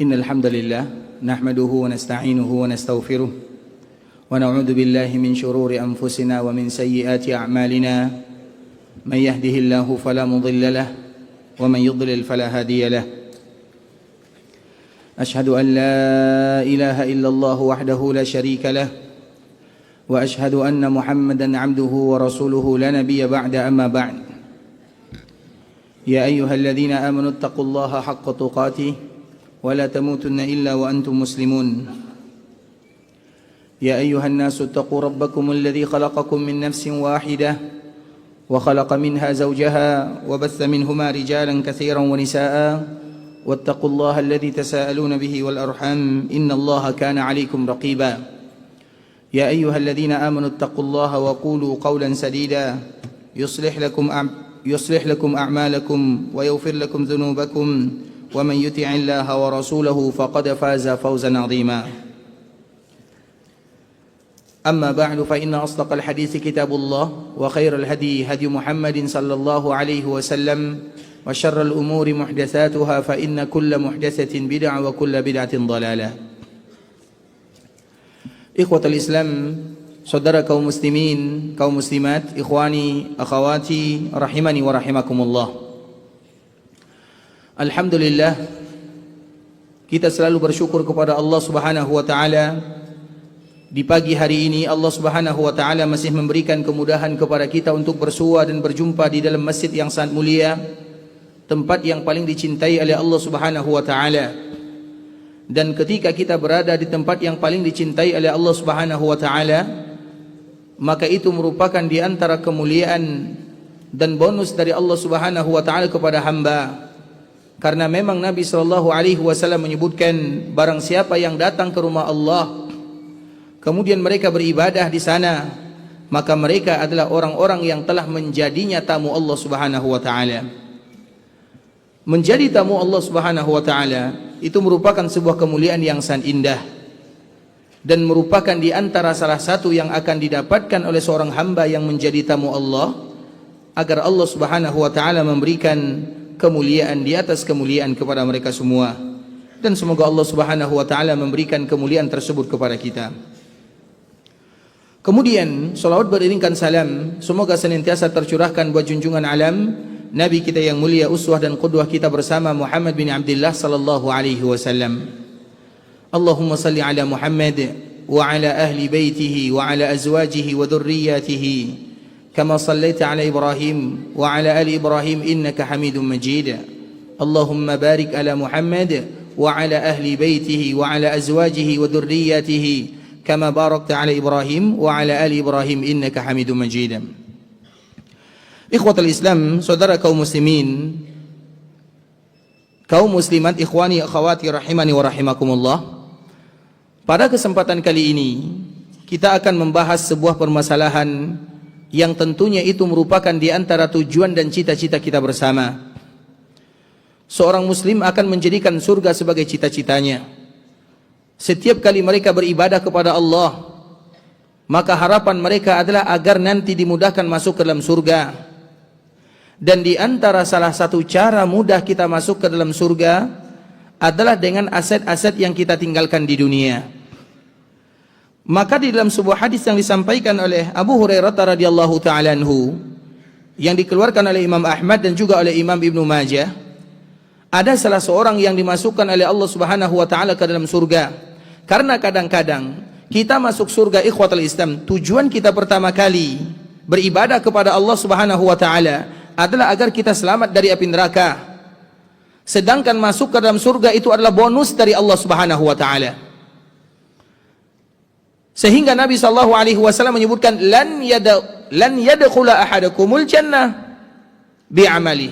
إن الحمد لله نحمده ونستعينه ونستغفره ونعوذ بالله من شرور أنفسنا ومن سيئات أعمالنا من يهده الله فلا مضل له ومن يضلل فلا هادي له أشهد أن لا إله إلا الله وحده لا شريك له وأشهد أن محمدا عبده ورسوله لا نبي بعد أما بعد يا أيها الذين آمنوا اتقوا الله حق تقاته ولا تموتن إلا وأنتم مسلمون يا أيها الناس اتقوا ربكم الذي خلقكم من نفس واحدة وخلق منها زوجها وبث منهما رجالا كثيرا ونساء واتقوا الله الذي تساءلون به والأرحام إن الله كان عليكم رقيبا يا أيها الذين آمنوا اتقوا الله وقولوا قولا سديدا يصلح لكم أعمالكم ويغفر لكم ذنوبكم ومن يطع الله ورسوله فقد فاز فوزا عظيما أما بعد فإن أصدق الحديث كتاب الله وخير الهدي هدي محمد صلى الله عليه وسلم وشر الأمور محدثاتها فإن كل محدثة بدعة وكل بدعة ضلالة. إخوة الإسلام saudara kaum muslimin, kaum muslimat, ikhwani, akhawati, rahimani wa rahimakumullah. Alhamdulillah, kita selalu bersyukur kepada Allah Subhanahu wa taala. Di pagi hari ini Allah Subhanahu wa taala masih memberikan kemudahan kepada kita untuk bersua dan berjumpa di dalam masjid yang sangat mulia, tempat yang paling dicintai oleh Allah Subhanahu wa taala. Dan ketika kita berada di tempat yang paling dicintai oleh Allah Subhanahu wa taala, maka itu merupakan di antara kemuliaan dan bonus dari Allah Subhanahu wa taala kepada hamba. Karena memang Nabi SAW menyebutkan, barang siapa yang datang ke rumah Allah kemudian mereka beribadah di sana, maka mereka adalah orang-orang yang telah menjadinya tamu Allah Subhanahu wa taala. Menjadi tamu Allah Subhanahu wa taala itu merupakan sebuah kemuliaan yang sangat indah, dan merupakan di antara salah satu yang akan didapatkan oleh seorang hamba yang menjadi tamu Allah, agar Allah Subhanahu wa taala memberikan kemuliaan di atas kemuliaan kepada mereka semua. Dan semoga Allah Subhanahu wa taala memberikan kemuliaan tersebut kepada kita. Kemudian salawat beriringkan salam semoga senantiasa tercurahkan buat junjungan alam Nabi kita yang mulia, uswah dan qudwah kita bersama, Muhammad bin Abdullah sallallahu alaihi wasallam. Allahumma salli ala Muhammad wa ala ahli baitihi wa ala azwajihi wa dhurriyyatihi كما صليت على إبراهيم وعلى آل إبراهيم إنك حميد مجيد اللهم بارك على محمد وعلى أهل بيته وعلى أزواجه وذرياته كما باركت على إبراهيم وعلى آل إبراهيم إنك حميد مجيد. إخوة الإسلام, saudara kaum muslimin, kaum muslimat, ikhwani, akhwati, rahimani wa rahimakumullah. Pada kesempatan kali ini kita akan membahas sebuah permasalahan yang tentunya itu merupakan di antara tujuan dan cita-cita kita bersama. Seorang muslim akan menjadikan surga sebagai cita-citanya. Setiap kali mereka beribadah kepada Allah, maka harapan mereka adalah agar nanti dimudahkan masuk ke dalam surga. Dan di antara salah satu cara mudah kita masuk ke dalam surga adalah dengan aset-aset yang kita tinggalkan di dunia. Maka di dalam sebuah hadis yang disampaikan oleh Abu Hurairah radhiyallahu ta'ala anhu, yang dikeluarkan oleh Imam Ahmad dan juga oleh Imam Ibnu Majah, ada salah seorang yang dimasukkan oleh Allah Subhanahu wa taala ke dalam surga. Karena kadang-kadang kita masuk surga, ikhwatul Islam, tujuan kita pertama kali beribadah kepada Allah Subhanahu wa taala adalah agar kita selamat dari api neraka. sedangkan masuk ke dalam surga itu adalah bonus dari Allah Subhanahu wa taala. Sehingga Nabi sallallahu alaihi wasallam menyebutkan lan yadkhula ahadakumul jannah bi'amali.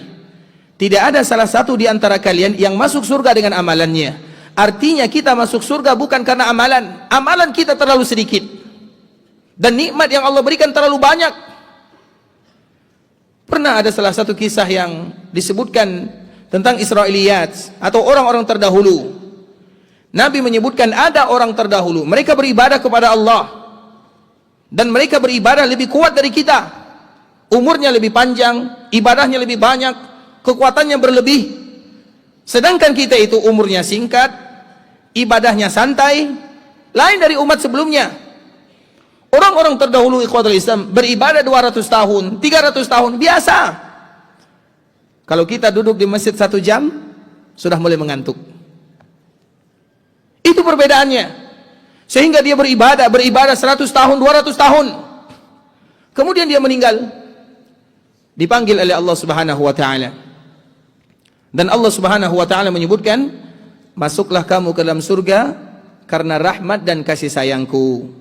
Tidak ada salah satu di antara kalian yang masuk surga dengan amalannya. Artinya kita masuk surga bukan karena amalan. Amalan kita terlalu sedikit. Dan nikmat yang Allah berikan terlalu banyak. Pernah ada salah satu kisah yang disebutkan tentang Israiliyat atau orang-orang terdahulu. Nabi menyebutkan ada orang terdahulu, mereka beribadah kepada Allah. Dan mereka beribadah lebih kuat dari kita. Umurnya lebih panjang, ibadahnya lebih banyak, kekuatannya berlebih. Sedangkan kita itu umurnya singkat, ibadahnya santai, lain dari umat sebelumnya. Orang-orang terdahulu ikhwatul Islam beribadah 200 tahun, 300 tahun, biasa. Kalau kita duduk di masjid 1 jam, sudah mulai mengantuk. Itu perbedaannya. Sehingga dia beribadah 100 tahun, 200 tahun. Kemudian dia meninggal. Dipanggil oleh Allah Subhanahu wa taala. Dan Allah Subhanahu wa taala menyebutkan, masuklah kamu ke dalam surga karena rahmat dan kasih sayangku.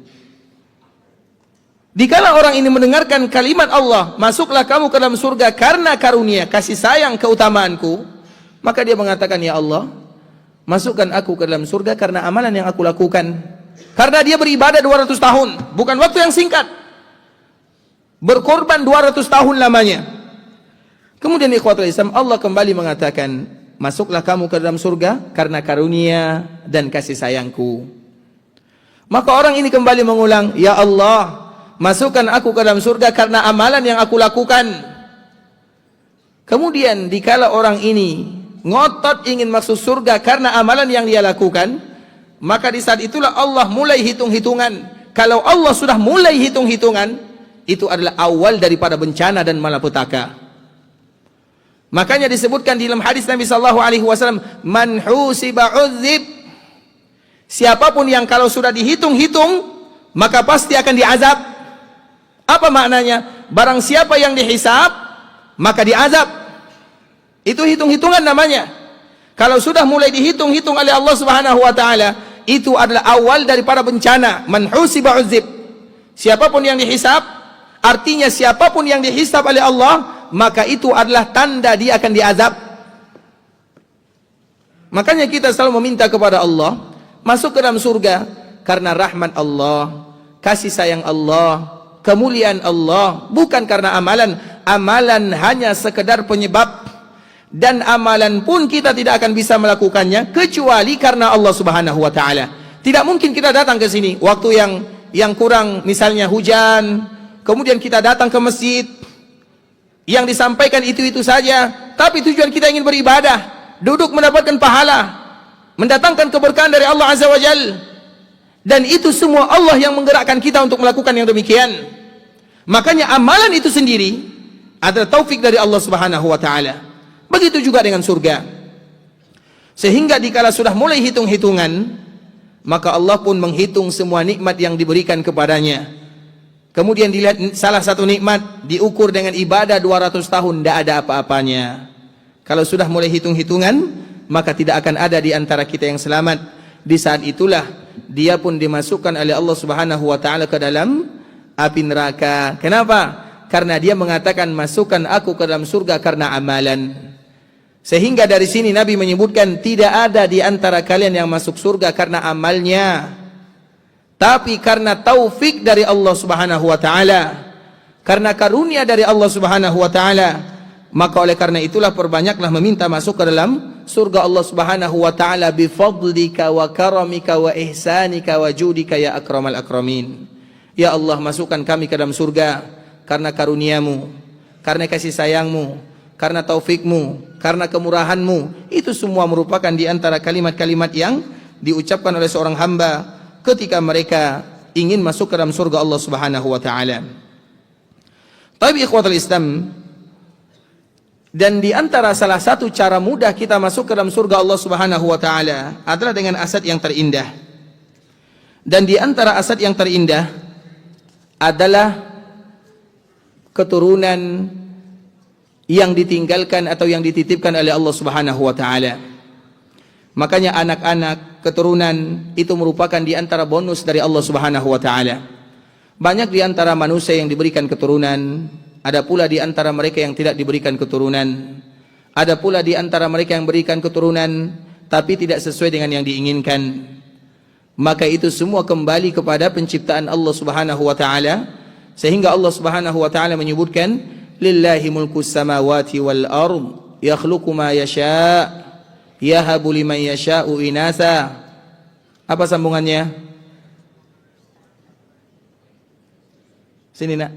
Dikala orang ini mendengarkan kalimat Allah, masuklah kamu ke dalam surga karena karunia, kasih sayang, keutamaanku, maka dia mengatakan, ya Allah, masukkan aku ke dalam surga karena amalan yang aku lakukan. Karena dia beribadah 200 tahun, bukan waktu yang singkat. Berkorban 200 tahun lamanya. Kemudian ikhwatul Islam, Allah kembali mengatakan, masuklah kamu ke dalam surga karena karunia dan kasih sayangku. Maka orang ini kembali mengulang, ya Allah, masukkan aku ke dalam surga karena amalan yang aku lakukan. Kemudian dikala orang ini ngotot ingin masuk surga karena amalan yang dia lakukan, maka di saat itulah Allah mulai hitung-hitungan. Kalau Allah sudah mulai hitung-hitungan, itu adalah awal daripada bencana dan malapetaka. Makanya disebutkan di dalam hadis Nabi sallallahu alaihi wasallam, man husiba udzib. Siapapun yang kalau sudah dihitung-hitung, maka pasti akan diazab. Apa maknanya? Barang siapa yang dihisab, maka diazab. Itu hitung-hitungan namanya. Kalau sudah mulai dihitung-hitung oleh Allah Subhanahu wa taala, itu adalah awal daripada bencana. Man husiba udzib. Siapapun yang dihisab, artinya siapapun yang dihisab oleh Allah, maka itu adalah tanda dia akan diazab. Makanya kita selalu meminta kepada Allah masuk ke dalam surga karena rahmat Allah, kasih sayang Allah, kemuliaan Allah, bukan karena amalan. Amalan hanya sekedar penyebab, dan amalan pun kita tidak akan bisa melakukannya kecuali karena Allah Subhanahu wa taala. Tidak mungkin kita datang ke sini waktu yang kurang, misalnya hujan, kemudian kita datang ke masjid, yang disampaikan itu-itu saja, tapi tujuan kita ingin beribadah, duduk mendapatkan pahala, mendatangkan keberkahan dari Allah Azza wa Jalla. Dan itu semua Allah yang menggerakkan kita untuk melakukan yang demikian. Makanya amalan itu sendiri adalah taufik dari Allah Subhanahu wa taala. Begitu juga dengan surga. Sehingga dikala sudah mulai hitung-hitungan, maka Allah pun menghitung semua nikmat yang diberikan kepadanya. Kemudian dilihat salah satu nikmat diukur dengan ibadah 200 tahun, tidak ada apa-apanya. Kalau sudah mulai hitung-hitungan, maka tidak akan ada di antara kita yang selamat. Di saat itulah dia pun dimasukkan oleh Allah Subhanahu wa taala ke dalam api neraka. Kenapa? Karena dia mengatakan, masukkan aku ke dalam surga karena amalan. Sehingga dari sini Nabi menyebutkan, tidak ada di antara kalian yang masuk surga karena amalnya, tapi karena taufik dari Allah Subhanahu wa taala, karena karunia dari Allah Subhanahu wa taala. Maka oleh karena itulah perbanyaklah meminta masuk ke dalam surga Allah Subhanahu wa taala, bi fadlika wa karamika wa ihsanika wa judika ya akramal akramin. Ya Allah, masukkan kami ke dalam surga karena karuniamu, karena kasih sayangmu, karena taufikmu, karena kemurahanmu. Itu semua merupakan di antara kalimat-kalimat yang diucapkan oleh seorang hamba ketika mereka ingin masuk ke dalam surga Allah Subhanahu wa taala. Tapi ikhwatul Islam, dan di antara salah satu cara mudah kita masuk ke dalam surga Allah Subhanahu wa taala adalah dengan aset yang terindah. Dan di antara aset yang terindah adalah keturunan yang ditinggalkan atau yang dititipkan oleh Allah Subhanahu wa taala. Makanya anak-anak, keturunan itu merupakan di antara bonus dari Allah Subhanahu wa taala. Banyak di antara manusia yang diberikan keturunan, ada pula di antara mereka yang tidak diberikan keturunan. Ada pula di antara mereka yang berikan keturunan tapi tidak sesuai dengan yang diinginkan. Maka itu semua kembali kepada penciptaan Allah Subhanahu wa taala, sehingga Allah Subhanahu wa taala menyebutkan lillahi mulkus samawati wal ard yakhluqu ma yasha yahabu liman yasha'u inasa. Apa sambungannya? Sini nak.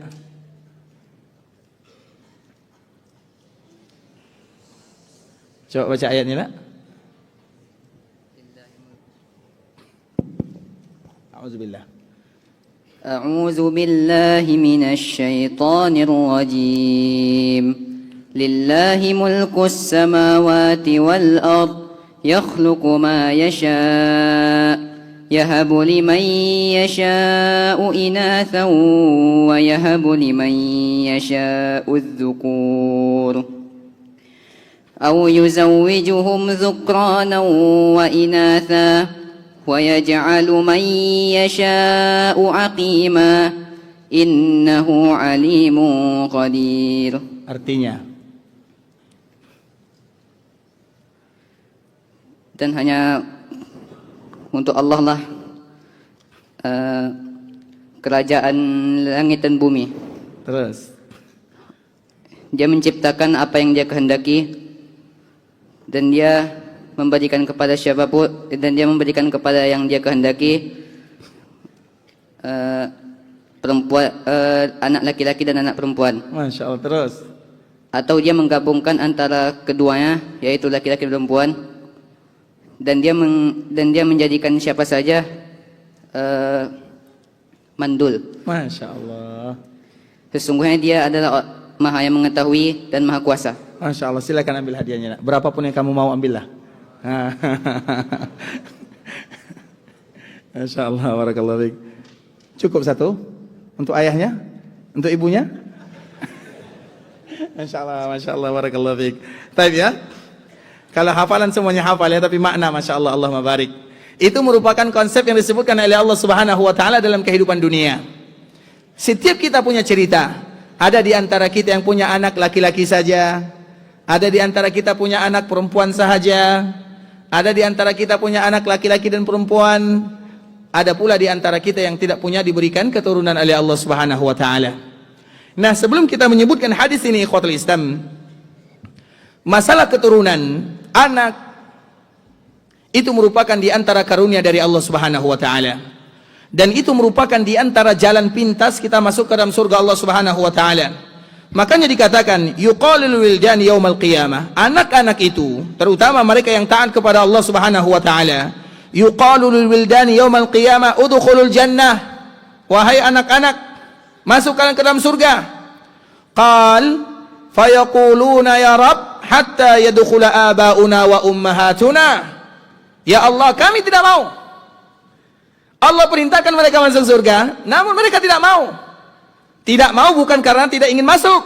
Coba baca ayatnya nak. A'udzubillah. أعوذ بالله من الشيطان الرجيم لله ملك السماوات والأرض يخلق ما يشاء يهب لمن يشاء إناثا ويهب لمن يشاء الذكور أو يزوجهم ذكرانا وإناثا ويجعل من يشاء عقيما إنه عليم قدير. Artinya, dan hanya untuk Allah lah kerajaan langit dan bumi. terus. Dia menciptakan apa yang dia kehendaki, dan dia memberikan kepada siapapun, dan dia memberikan kepada yang dia kehendaki perempuan, anak laki-laki dan anak perempuan. Masya Allah, terus. Atau dia menggabungkan antara keduanya, yaitu laki-laki dan perempuan, dan dia menjadikan siapa saja mandul. Masya Allah. Sesungguhnya dia adalah Maha yang mengetahui dan Maha kuasa. Masya Allah, silakan ambil hadiahnya nak. Berapapun yang kamu mau ambillah. Masya Allah, barakallahu fiik. Cukup satu untuk ayahnya, untuk ibunya. Masya Allah, barakallahu fiik. Baik ya. Kalau hafalan semuanya hafal ya, tapi makna Masya Allah, Allahumma barik. Itu merupakan konsep yang disebutkan oleh Allah Subhanahu wa taala dalam kehidupan dunia. Setiap kita punya cerita. Ada di antara kita yang punya anak laki-laki saja. Ada di antara kita punya anak perempuan sahaja. Ada di antara kita punya anak laki-laki dan perempuan. Ada pula di antara kita yang tidak punya, diberikan keturunan oleh Allah Subhanahu wa taala. Nah, sebelum kita menyebutkan hadis ini, ikhwatul Islam, masalah keturunan anak itu merupakan di antara karunia dari Allah Subhanahu wa taala. Dan itu merupakan di antara jalan pintas kita masuk ke dalam surga Allah Subhanahu wa taala. Makanya dikatakan yuqalul wildan yaumal qiyamah. Anak-anak itu, terutama mereka yang taat kepada Allah Subhanahu wa taala, yuqalul wildan yaumal qiyamah udkhulul jannah. Wahai anak-anak, masuk kalian ke dalam surga. Qal fayaquluna ya Rabb hatta yadkhula abauna wa ummahatuna. Ya Allah, kami tidak mau. Allah perintahkan mereka masuk surga, namun mereka tidak mau. Tidak mau bukan karena tidak ingin masuk,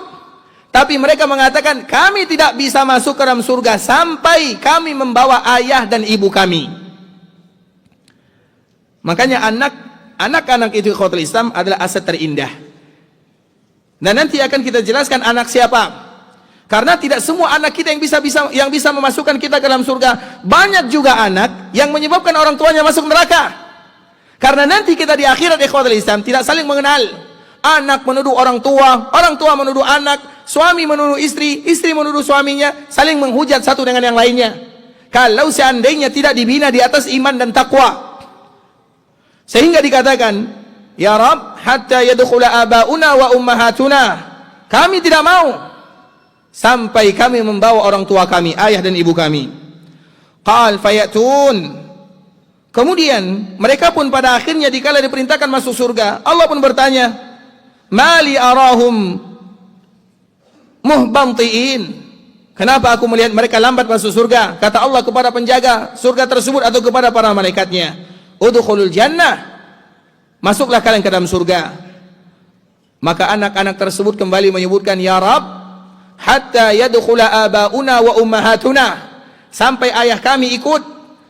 tapi mereka mengatakan kami tidak bisa masuk ke dalam surga sampai kami membawa ayah dan ibu kami. Makanya anak-anak itu, ikhwatul Islam, adalah aset terindah. Dan nanti akan kita jelaskan anak siapa. Karena tidak semua anak kita yang bisa memasukkan kita ke dalam surga. Banyak juga anak yang menyebabkan orang tuanya masuk neraka. Karena nanti kita di akhirat, ikhwatul Islam, tidak saling mengenal. Anak menuduh orang tua menuduh anak, suami menuduh istri, istri menuduh suaminya, saling menghujat satu dengan yang lainnya. Kalau seandainya tidak dibina di atas iman dan takwa. Sehingga dikatakan, ya Rabb, hatta yadkhula abauna wa ummahatuna. Kami tidak mau sampai kami membawa orang tua kami, ayah dan ibu kami. Qal fayatun. Kemudian mereka pun pada akhirnya dikala diperintahkan masuk surga, Allah pun bertanya, mali arahum muhbantiin. Kenapa aku melihat mereka lambat masuk surga? Kata Allah kepada penjaga surga tersebut atau kepada para malaikatnya, udkhulul jannah, masuklah kalian ke dalam surga. Maka anak-anak tersebut kembali menyebutkan, ya Rabb, hatta yadkhula abauna wa ummahatuna, sampai ayah kami ikut,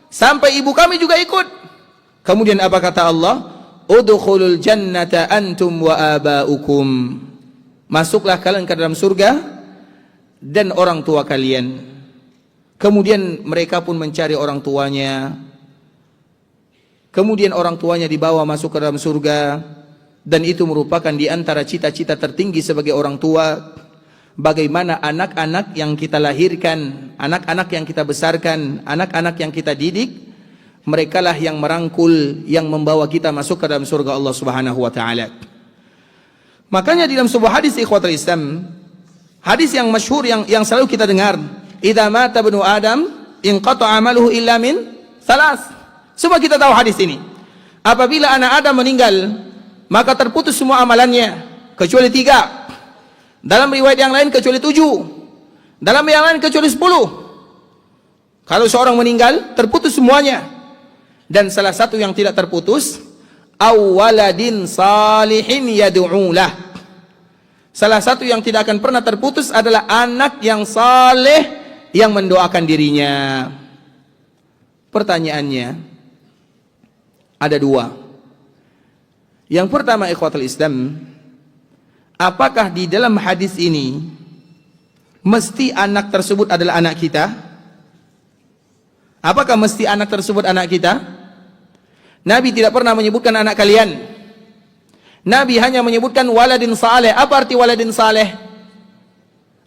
sampai ibu kami juga ikut. Kemudian apa kata Allah? Udkhulul jannata antum wa abaukum, masuklah kalian ke dalam surga dan orang tua kalian. Kemudian mereka pun mencari orang tuanya. Kemudian orang tuanya dibawa masuk ke dalam surga, dan itu merupakan di antara cita-cita tertinggi sebagai orang tua. Bagaimana anak-anak yang kita lahirkan, anak-anak yang kita besarkan, anak-anak yang kita didik, merekalah yang merangkul, yang membawa kita masuk ke dalam surga Allah Subhanahu wa taala. Makanya di dalam sebuah hadis ikhwatul Islam, hadis yang masyhur yang selalu kita dengar, idza mata ibnu adam inqata amaluhu illa min salas. Semua kita tahu hadis ini. Apabila anak Adam meninggal, maka terputus semua amalannya kecuali 3. Dalam riwayat yang lain kecuali 7. Dalam yang lain kecuali 10. Kalau seorang meninggal, terputus semuanya. Dan salah satu yang tidak terputus, awwaladin salihin yad'ulah. Salah satu yang tidak akan pernah terputus adalah anak yang saleh yang mendoakan dirinya. Pertanyaannya ada 2. Yang pertama, ikhwatul Islam, apakah di dalam hadis ini mesti anak tersebut adalah anak kita? Apakah mesti anak tersebut anak kita? Nabi tidak pernah menyebutkan anak kalian. Nabi hanya menyebutkan waladin saleh. Apa arti waladin saleh?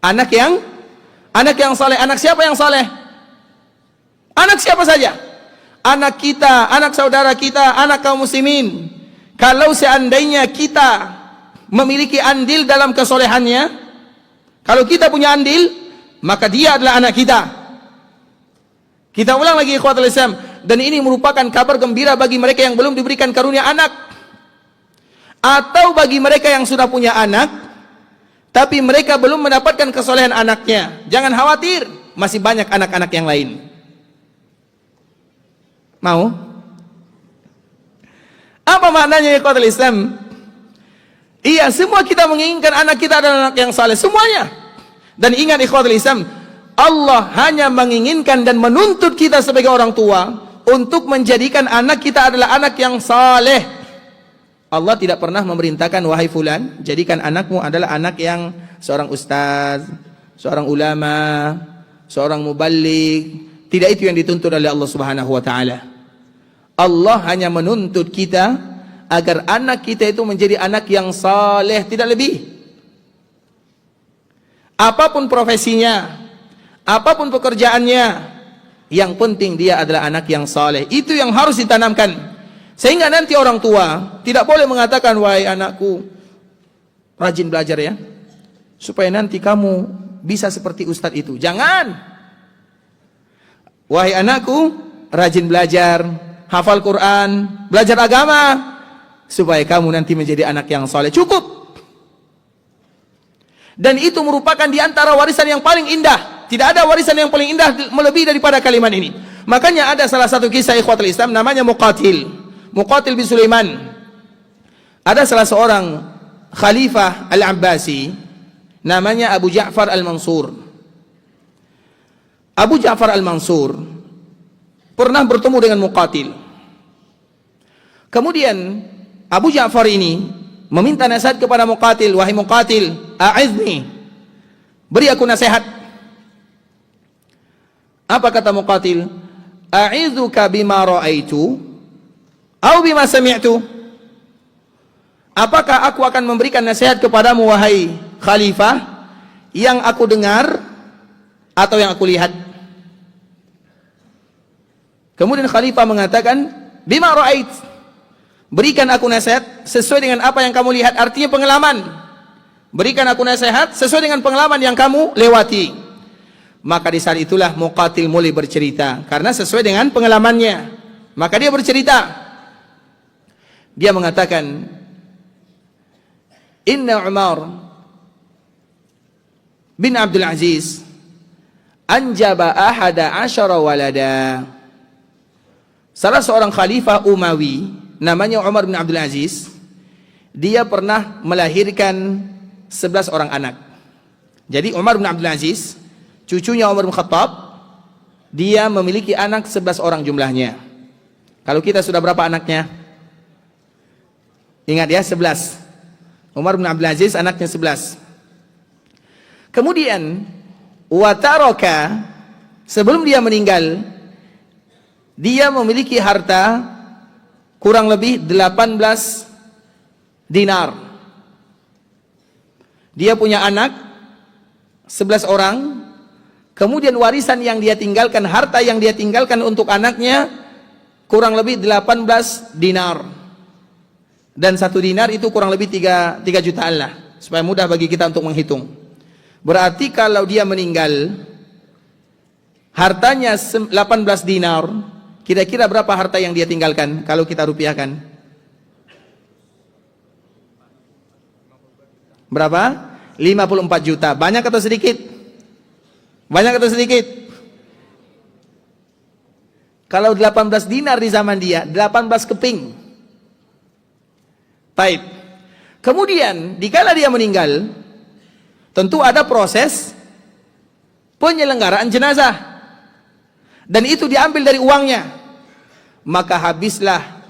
Anak yang saleh. Anak siapa yang saleh? Anak siapa saja? Anak kita, anak saudara kita, anak kaum muslimin. Kalau seandainya kita memiliki andil dalam kesolehannya, kalau kita punya andil, maka dia adalah anak kita. Kita ulang lagi ikhwatul Islam, dan ini merupakan kabar gembira bagi mereka yang belum diberikan karunia anak, atau bagi mereka yang sudah punya anak tapi mereka belum mendapatkan kesolehan anaknya. Jangan khawatir, masih banyak anak-anak yang lain. Mau? Apa maknanya ikhwatul Islam? Iya, semua kita menginginkan anak kita adalah anak yang saleh, semuanya. Dan ingat ikhwatul Islam, Allah hanya menginginkan dan menuntut kita sebagai orang tua untuk menjadikan anak kita adalah anak yang saleh. Allah tidak pernah memerintahkan, wahai fulan, jadikan anakmu adalah anak yang seorang ustaz, seorang ulama, seorang muballigh. Tidak itu yang dituntut oleh Allah Subhanahu wa taala. Allah hanya menuntut kita agar anak kita itu menjadi anak yang saleh, tidak lebih. Apapun profesinya, apapun pekerjaannya, yang penting dia adalah anak yang saleh. Itu yang harus ditanamkan. Sehingga nanti orang tua tidak boleh mengatakan, wahai anakku, rajin belajar ya, supaya nanti kamu bisa seperti ustadz itu. Jangan. Wahai anakku, rajin belajar, hafal Quran, belajar agama, supaya kamu nanti menjadi anak yang saleh. Cukup. Dan itu merupakan di antara warisan yang paling indah. Tidak ada warisan yang paling indah melebihi daripada kalimat ini. Makanya ada salah satu kisah ikhwatul Islam namanya Muqatil. Muqatil bin Sulaiman. Ada salah seorang khalifah Al-Abbasi namanya Abu Ja'far Al-Mansur. Abu Ja'far Al-Mansur pernah bertemu dengan Muqatil. Kemudian Abu Ja'far ini meminta nasihat kepada Muqatil, wahai Muqatil, a'izni, beri aku nasihat. Apa kata Muqatil? A'idzuka bima ra'aitu atau bima sami'tu? Apakah aku akan memberikan nasihat kepadamu wahai khalifah yang aku dengar atau yang aku lihat? Kemudian khalifah mengatakan, bima ra'ait, berikan aku nasihat sesuai dengan apa yang kamu lihat. Artinya pengalaman. Berikan aku nasihat sesuai dengan pengalaman yang kamu lewati. Maka di saat itulah Muqatil mulai bercerita, karena sesuai dengan pengalamannya. Maka dia bercerita. Dia mengatakan, Inna Umar bin Abdul Aziz anjaba ahada asyara walada. Salah seorang khalifah Umawi namanya Umar bin Abdul Aziz, dia pernah melahirkan 11 orang anak. Jadi Umar bin Abdul Aziz, cucunya Umar bin Khattab, dia memiliki anak 11 orang jumlahnya. Kalau kita sudah berapa anaknya? Ingat ya, 11. Umar bin Abdul Aziz anaknya 11. Kemudian wataraka, sebelum dia meninggal, dia memiliki harta kurang lebih 18 dinar. Dia punya anak 11 orang. Kemudian warisan yang dia tinggalkan, harta yang dia tinggalkan untuk anaknya kurang lebih 18 dinar. Dan 1 dinar itu kurang lebih 3 jutaan lah, supaya mudah bagi kita untuk menghitung. Berarti kalau dia meninggal, hartanya 18 dinar, kira-kira berapa harta yang dia tinggalkan kalau kita rupiahkan? Berapa? 54 juta. Banyak atau sedikit? Banyak atau sedikit? Kalau 18 dinar di zaman dia, 18 keping. Baik. Kemudian, dikala dia meninggal, tentu ada proses penyelenggaraan jenazah. Dan itu diambil dari uangnya. Maka habislah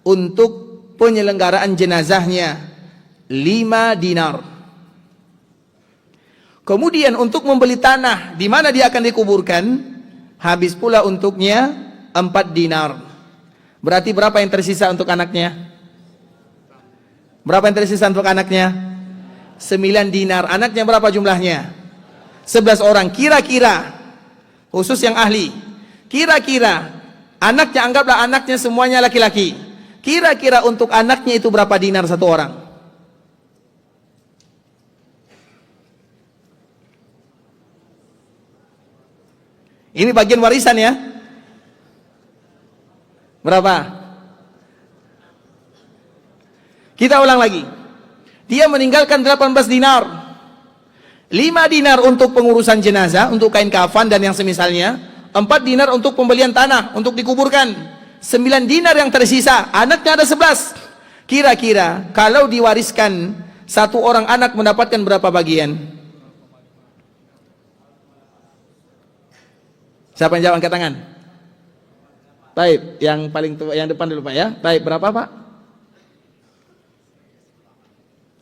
untuk penyelenggaraan jenazahnya 5 dinar. Kemudian untuk membeli tanah di mana dia akan dikuburkan, habis pula untuknya 4 dinar. Berarti berapa yang tersisa untuk anaknya? Berapa yang tersisa untuk anaknya? 9 dinar. Anaknya berapa jumlahnya? 11 orang. Kira-kira, khusus yang ahli, kira-kira anaknya, anggaplah anaknya semuanya laki-laki, kira-kira untuk anaknya itu berapa dinar satu orang? Ini bagian warisan ya. Berapa? Kita ulang lagi. Dia meninggalkan 18 dinar. 5 dinar untuk pengurusan jenazah, untuk kain kafan dan yang semisalnya. 4 dinar untuk pembelian tanah, untuk dikuburkan. 9 dinar yang tersisa, anaknya ada 11. Kira-kira kalau diwariskan, satu orang anak mendapatkan berapa bagian? Siapa yang jawab, angkat tangan? Baik, yang paling tua, yang depan dulu Pak ya. Baik, berapa Pak?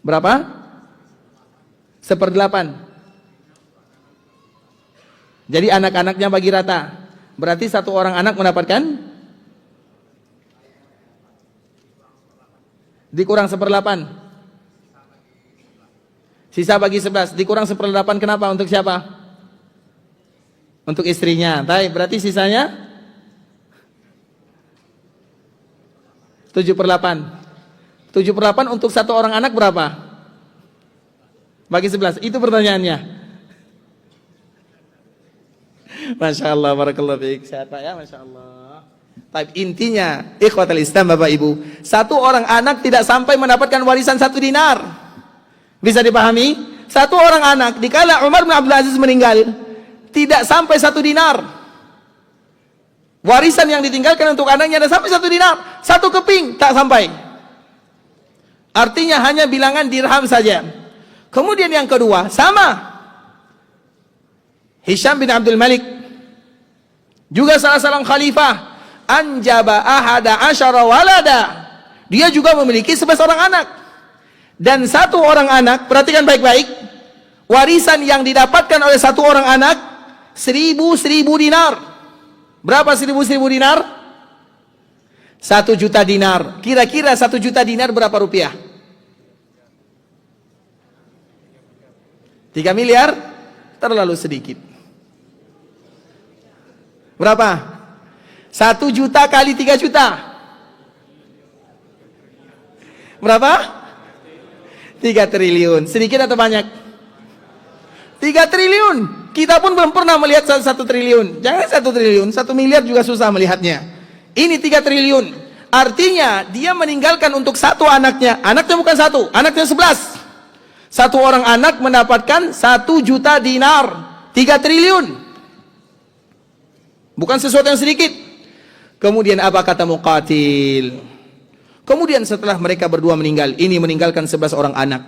Berapa? 1/8. Jadi anak-anaknya bagi rata. Berarti satu orang anak mendapatkan dikurang 1/8. Sisa bagi 11. Dikurang 1/8 kenapa? Untuk siapa? Untuk istrinya. Baik, berarti sisanya 7/8. 7/8 untuk satu orang anak berapa? Bagi 11. Itu pertanyaannya. Masya Allah, barakallahu fiik. Sehat Pak ya, Masya Allah. Tapi intinya, ikhwatal Islam Bapak Ibu, satu orang anak tidak sampai mendapatkan warisan 1 dinar. Bisa dipahami? Satu orang anak, dikala Umar bin Abdul Aziz meninggal, tidak sampai 1 dinar. Warisan yang ditinggalkan untuk anaknya ada sampai 1 dinar. 1 keping tak sampai. Artinya hanya bilangan dirham saja. Kemudian yang kedua, sama. Hisham bin Abdul Malik, juga salah seorang khalifah, anjaba ahada asyara walada. Dia juga memiliki 11 orang anak. Dan satu orang anak, perhatikan baik-baik, warisan yang didapatkan oleh satu orang anak 1.000 dinar. Berapa 1.000 dinar? 1 juta dinar. Kira-kira 1 juta dinar berapa rupiah? 3 miliar? Terlalu sedikit. Berapa? 1 juta kali 3 juta. Berapa? 3 triliun. Sedikit atau banyak? 3 triliun. Kita pun belum pernah melihat 1 triliun. Jangan 1 triliun, 1 miliar juga susah melihatnya. Ini 3 triliun. Artinya dia meninggalkan untuk satu anaknya. Anaknya bukan satu, anaknya 11. Satu orang anak mendapatkan 1 juta dinar. 3 triliun. Bukan sesuatu yang sedikit. Kemudian apa kata Muqatil? Kemudian setelah mereka berdua meninggal, ini meninggalkan 11 orang anak.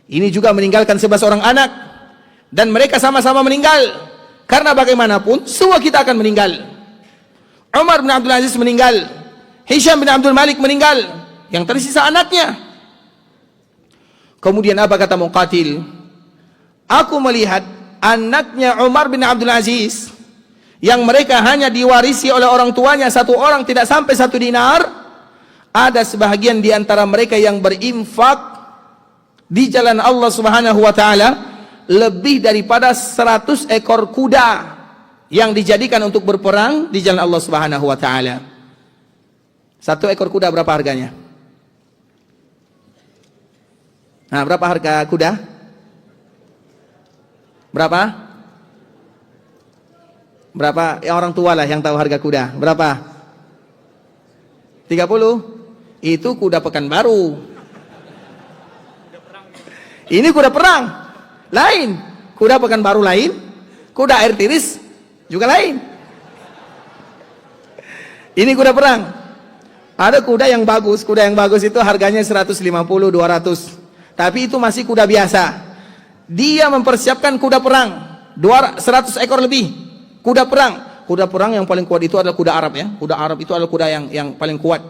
Ini juga meninggalkan 11 orang anak. dan mereka sama-sama meninggal. Karena bagaimanapun semua kita akan meninggal. Umar bin Abdul Aziz meninggal, Hisham bin Abdul Malik meninggal, yang tersisa anaknya. Kemudian apa kata Muqatil? Aku melihat anaknya Umar bin Abdul Aziz yang mereka hanya diwarisi oleh orang tuanya, satu orang tidak sampai 1 dinar. Ada sebahagian di antara mereka yang berinfak di jalan Allah Subhanahu wa taala lebih daripada 100 ekor kuda yang dijadikan untuk berperang di jalan Allah Subhanahu wa taala. 1 ekor kuda berapa harganya? Nah, berapa harga kuda? Berapa? Berapa? Ya, orang tua lah yang tahu harga kuda. Berapa? 30? Itu kuda Pekanbaru. Ini kuda perang lain, kuda Pekanbaru lain, kuda air tiris juga lain. Ini kuda perang. Ada kuda yang bagus itu harganya 150, 200. Tapi itu masih kuda biasa. Dia mempersiapkan kuda perang 100 ekor lebih. Kuda perang yang paling kuat itu adalah kuda Arab ya. Kuda Arab itu adalah kuda yang paling kuat.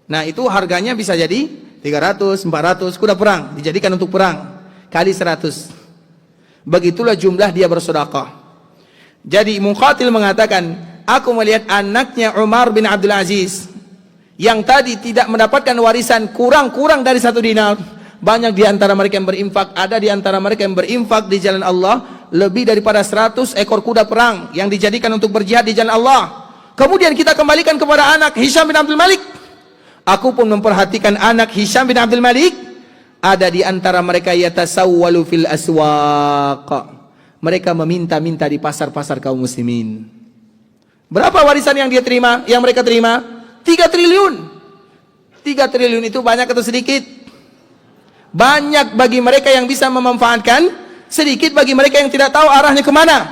Nah, itu harganya bisa jadi 300, 400 kuda perang dijadikan untuk perang kali 100. Begitulah jumlah dia bersedekah. Jadi Muqatil mengatakan, aku melihat anaknya Umar bin Abdul Aziz yang tadi tidak mendapatkan warisan kurang dari 1 dinar. Banyak di antara mereka yang berinfak, ada di antara mereka yang berinfak di jalan Allah lebih daripada 100 ekor kuda perang yang dijadikan untuk berjihad di jalan Allah. Kemudian kita kembalikan kepada anak Hisham bin Abdul Malik. Aku pun memperhatikan anak Hisham bin Abdul Malik, ada di antara mereka yatasawwalu fil aswaq. Mereka meminta-minta di pasar-pasar kaum muslimin. Berapa warisan yang dia terima, yang mereka terima? 3 triliun. 3 triliun itu banyak atau sedikit? Banyak bagi mereka yang bisa memanfaatkan, sedikit bagi mereka yang tidak tahu arahnya kemana.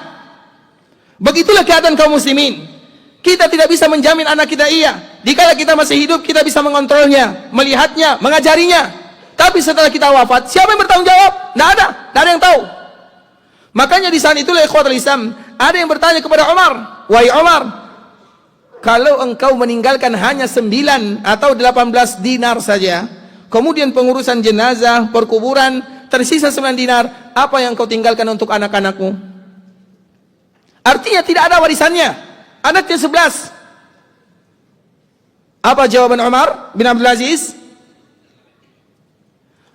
Begitulah keadaan kaum muslimin. Kita tidak bisa menjamin anak kita iya. Dikala kita masih hidup, kita bisa mengontrolnya, melihatnya, mengajarinya. Tapi setelah kita wafat, siapa yang bertanggung jawab? Tidak ada yang tahu. Makanya di saat itulah ikhwatul Islam, ada yang bertanya kepada Umar, wahai Umar, kalau engkau meninggalkan hanya 9 atau 18 dinar saja, kemudian pengurusan jenazah, perkuburan, tersisa 9 dinar, apa yang kau tinggalkan untuk anak-anakmu? Artinya tidak ada warisannya. Anaknya 11. Apa jawaban Umar bin Abdul Aziz?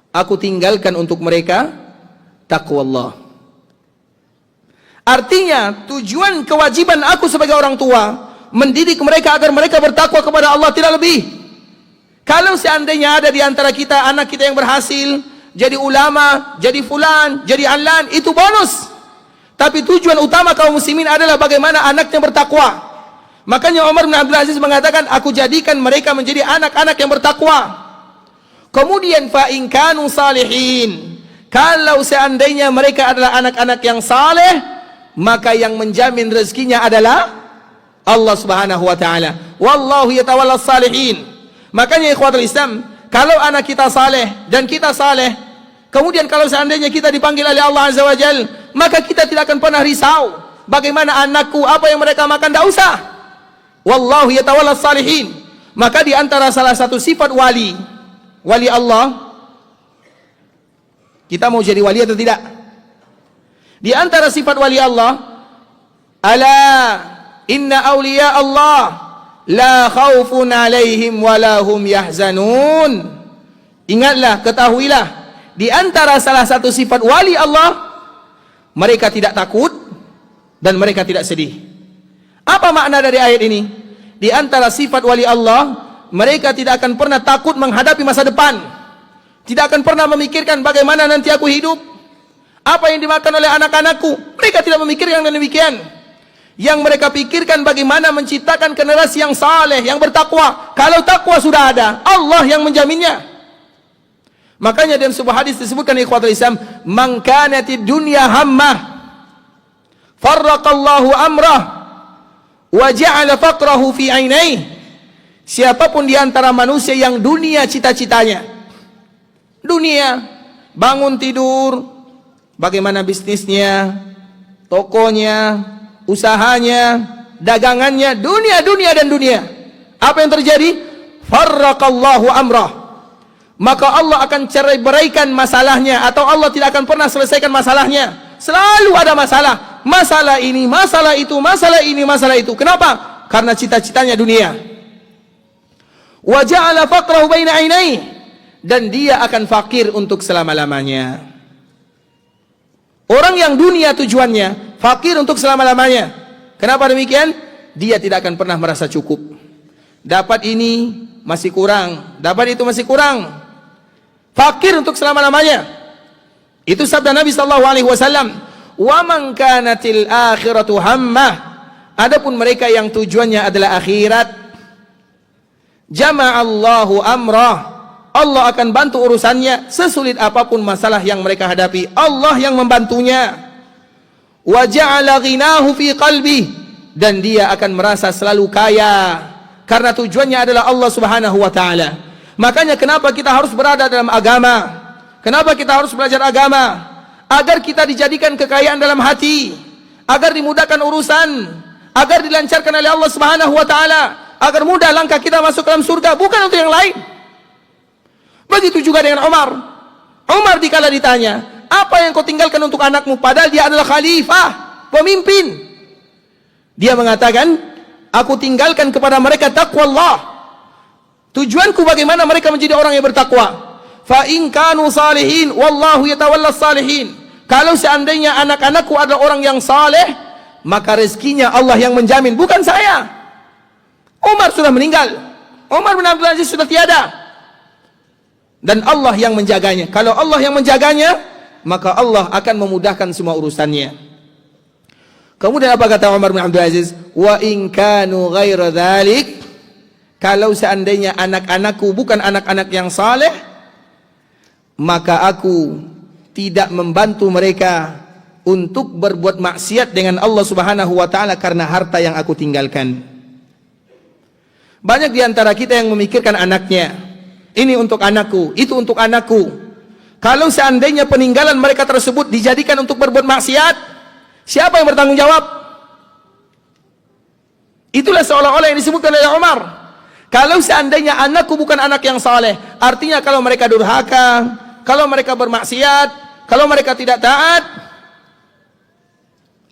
Aku tinggalkan untuk mereka taqwa Allah. Artinya tujuan kewajiban aku sebagai orang tua mendidik mereka agar mereka bertakwa kepada Allah, tidak lebih. Kalau seandainya ada di antara kita anak kita yang berhasil jadi ulama, jadi fulan, jadi alan, itu bonus. Tapi tujuan utama kaum muslimin adalah bagaimana anaknya bertakwa. Makanya Umar bin Abdul Aziz mengatakan, aku jadikan mereka menjadi anak-anak yang bertakwa. Kemudian fa in kanu salihin, kalau seandainya mereka adalah anak-anak yang saleh, maka yang menjamin rezekinya adalah Allah Subhanahu wa taala. Wallahu yatawallas salihin. Makanya ikhwatul Islam, kalau anak kita saleh dan kita saleh, kemudian kalau seandainya kita dipanggil oleh Allah Azza wa Jal, maka kita tidak akan pernah risau bagaimana anakku, apa yang mereka makan, tidak usah. Wallahu yatawallas salihin. Maka di antara salah satu sifat wali Allah, kita mau jadi wali atau tidak? Di antara sifat wali Allah, ala inna awliya Allah la khawfun alaihim walahum yahzanun. Ingatlah, ketahuilah, di antara salah satu sifat wali Allah, mereka tidak takut dan mereka tidak sedih. Apa makna dari ayat ini? Di antara sifat wali Allah, mereka tidak akan pernah takut menghadapi masa depan. Tidak akan pernah memikirkan bagaimana nanti aku hidup, apa yang dimakan oleh anak-anakku. Mereka tidak memikirkan demikian. Yang mereka pikirkan bagaimana menciptakan generasi yang saleh, yang bertakwa. Kalau takwa sudah ada, Allah yang menjaminnya. Makanya dalam sebuah hadis disebutkan ikhwatul Islam, man kanatid dunya hammah farraqallahu amrah wa ja'ala faqrahu fi ainaihi. Siapapun di antara manusia yang dunia cita-citanya, dunia, bangun tidur, bagaimana bisnisnya, tokonya, usahanya, dagangannya, dunia dan dunia. Apa yang terjadi? Farraqallahu amrah. Maka Allah akan cerai-beraikan masalahnya, atau Allah tidak akan pernah selesaikan masalahnya. Selalu ada masalah. Masalah ini, masalah itu, masalah ini, masalah itu. Kenapa? Karena cita-citanya dunia. Wa ja'ala faqrahu baina 'ainaihi, dan dia akan fakir untuk selama-lamanya. Orang yang dunia tujuannya, fakir untuk selama-lamanya. Kenapa demikian? Dia tidak akan pernah merasa cukup. Dapat ini masih kurang, dapat itu masih kurang. Fakir untuk selama-lamanya. Itu sabda Nabi sallallahu alaihi wasallam, "Wa man kanatil akhiratu hammah." Adapun mereka yang tujuannya adalah akhirat, jama'allahu amrah. Allah akan bantu urusannya, sesulit apapun masalah yang mereka hadapi, Allah yang membantunya. Wa ja'ala ghinahu fi qalbi, dan dia akan merasa selalu kaya karena tujuannya adalah Allah Subhanahu wa taala. Makanya kenapa kita harus berada dalam agama? Kenapa kita harus belajar agama? Agar kita dijadikan kekayaan dalam hati, agar dimudahkan urusan, agar dilancarkan oleh Allah Subhanahu wa taala, agar mudah langkah kita masuk dalam surga, bukan untuk yang lain. Begitu juga dengan Umar. Umar dikala ditanya, "Apa yang kau tinggalkan untuk anakmu?" Padahal dia adalah khalifah, pemimpin. Dia mengatakan, "Aku tinggalkan kepada mereka taqwa Allah." Tujuanku bagaimana mereka menjadi orang yang bertakwa. Fa in kanu salihin wallahu yatawalla salihin. Kalau seandainya anak-anakku adalah orang yang saleh, maka rezekinya Allah yang menjamin, bukan saya. Umar sudah meninggal. Umar bin Abdul Aziz sudah tiada. Dan Allah yang menjaganya. Kalau Allah yang menjaganya, maka Allah akan memudahkan semua urusannya. Kemudian apa kata Umar bin Abdul Aziz? Wa in kanu ghaira dzalik. Kalau seandainya anak-anakku bukan anak-anak yang saleh, maka aku tidak membantu mereka untuk berbuat maksiat dengan Allah Subhanahu wa taala karena harta yang aku tinggalkan. Banyak di antara kita yang memikirkan anaknya. Ini untuk anakku, itu untuk anakku. Kalau seandainya peninggalan mereka tersebut dijadikan untuk berbuat maksiat, siapa yang bertanggung jawab? Itulah seolah-olah yang disebutkan oleh Umar. Kalau seandainya anakku bukan anak yang saleh, artinya kalau mereka durhaka, kalau mereka bermaksiat, kalau mereka tidak taat,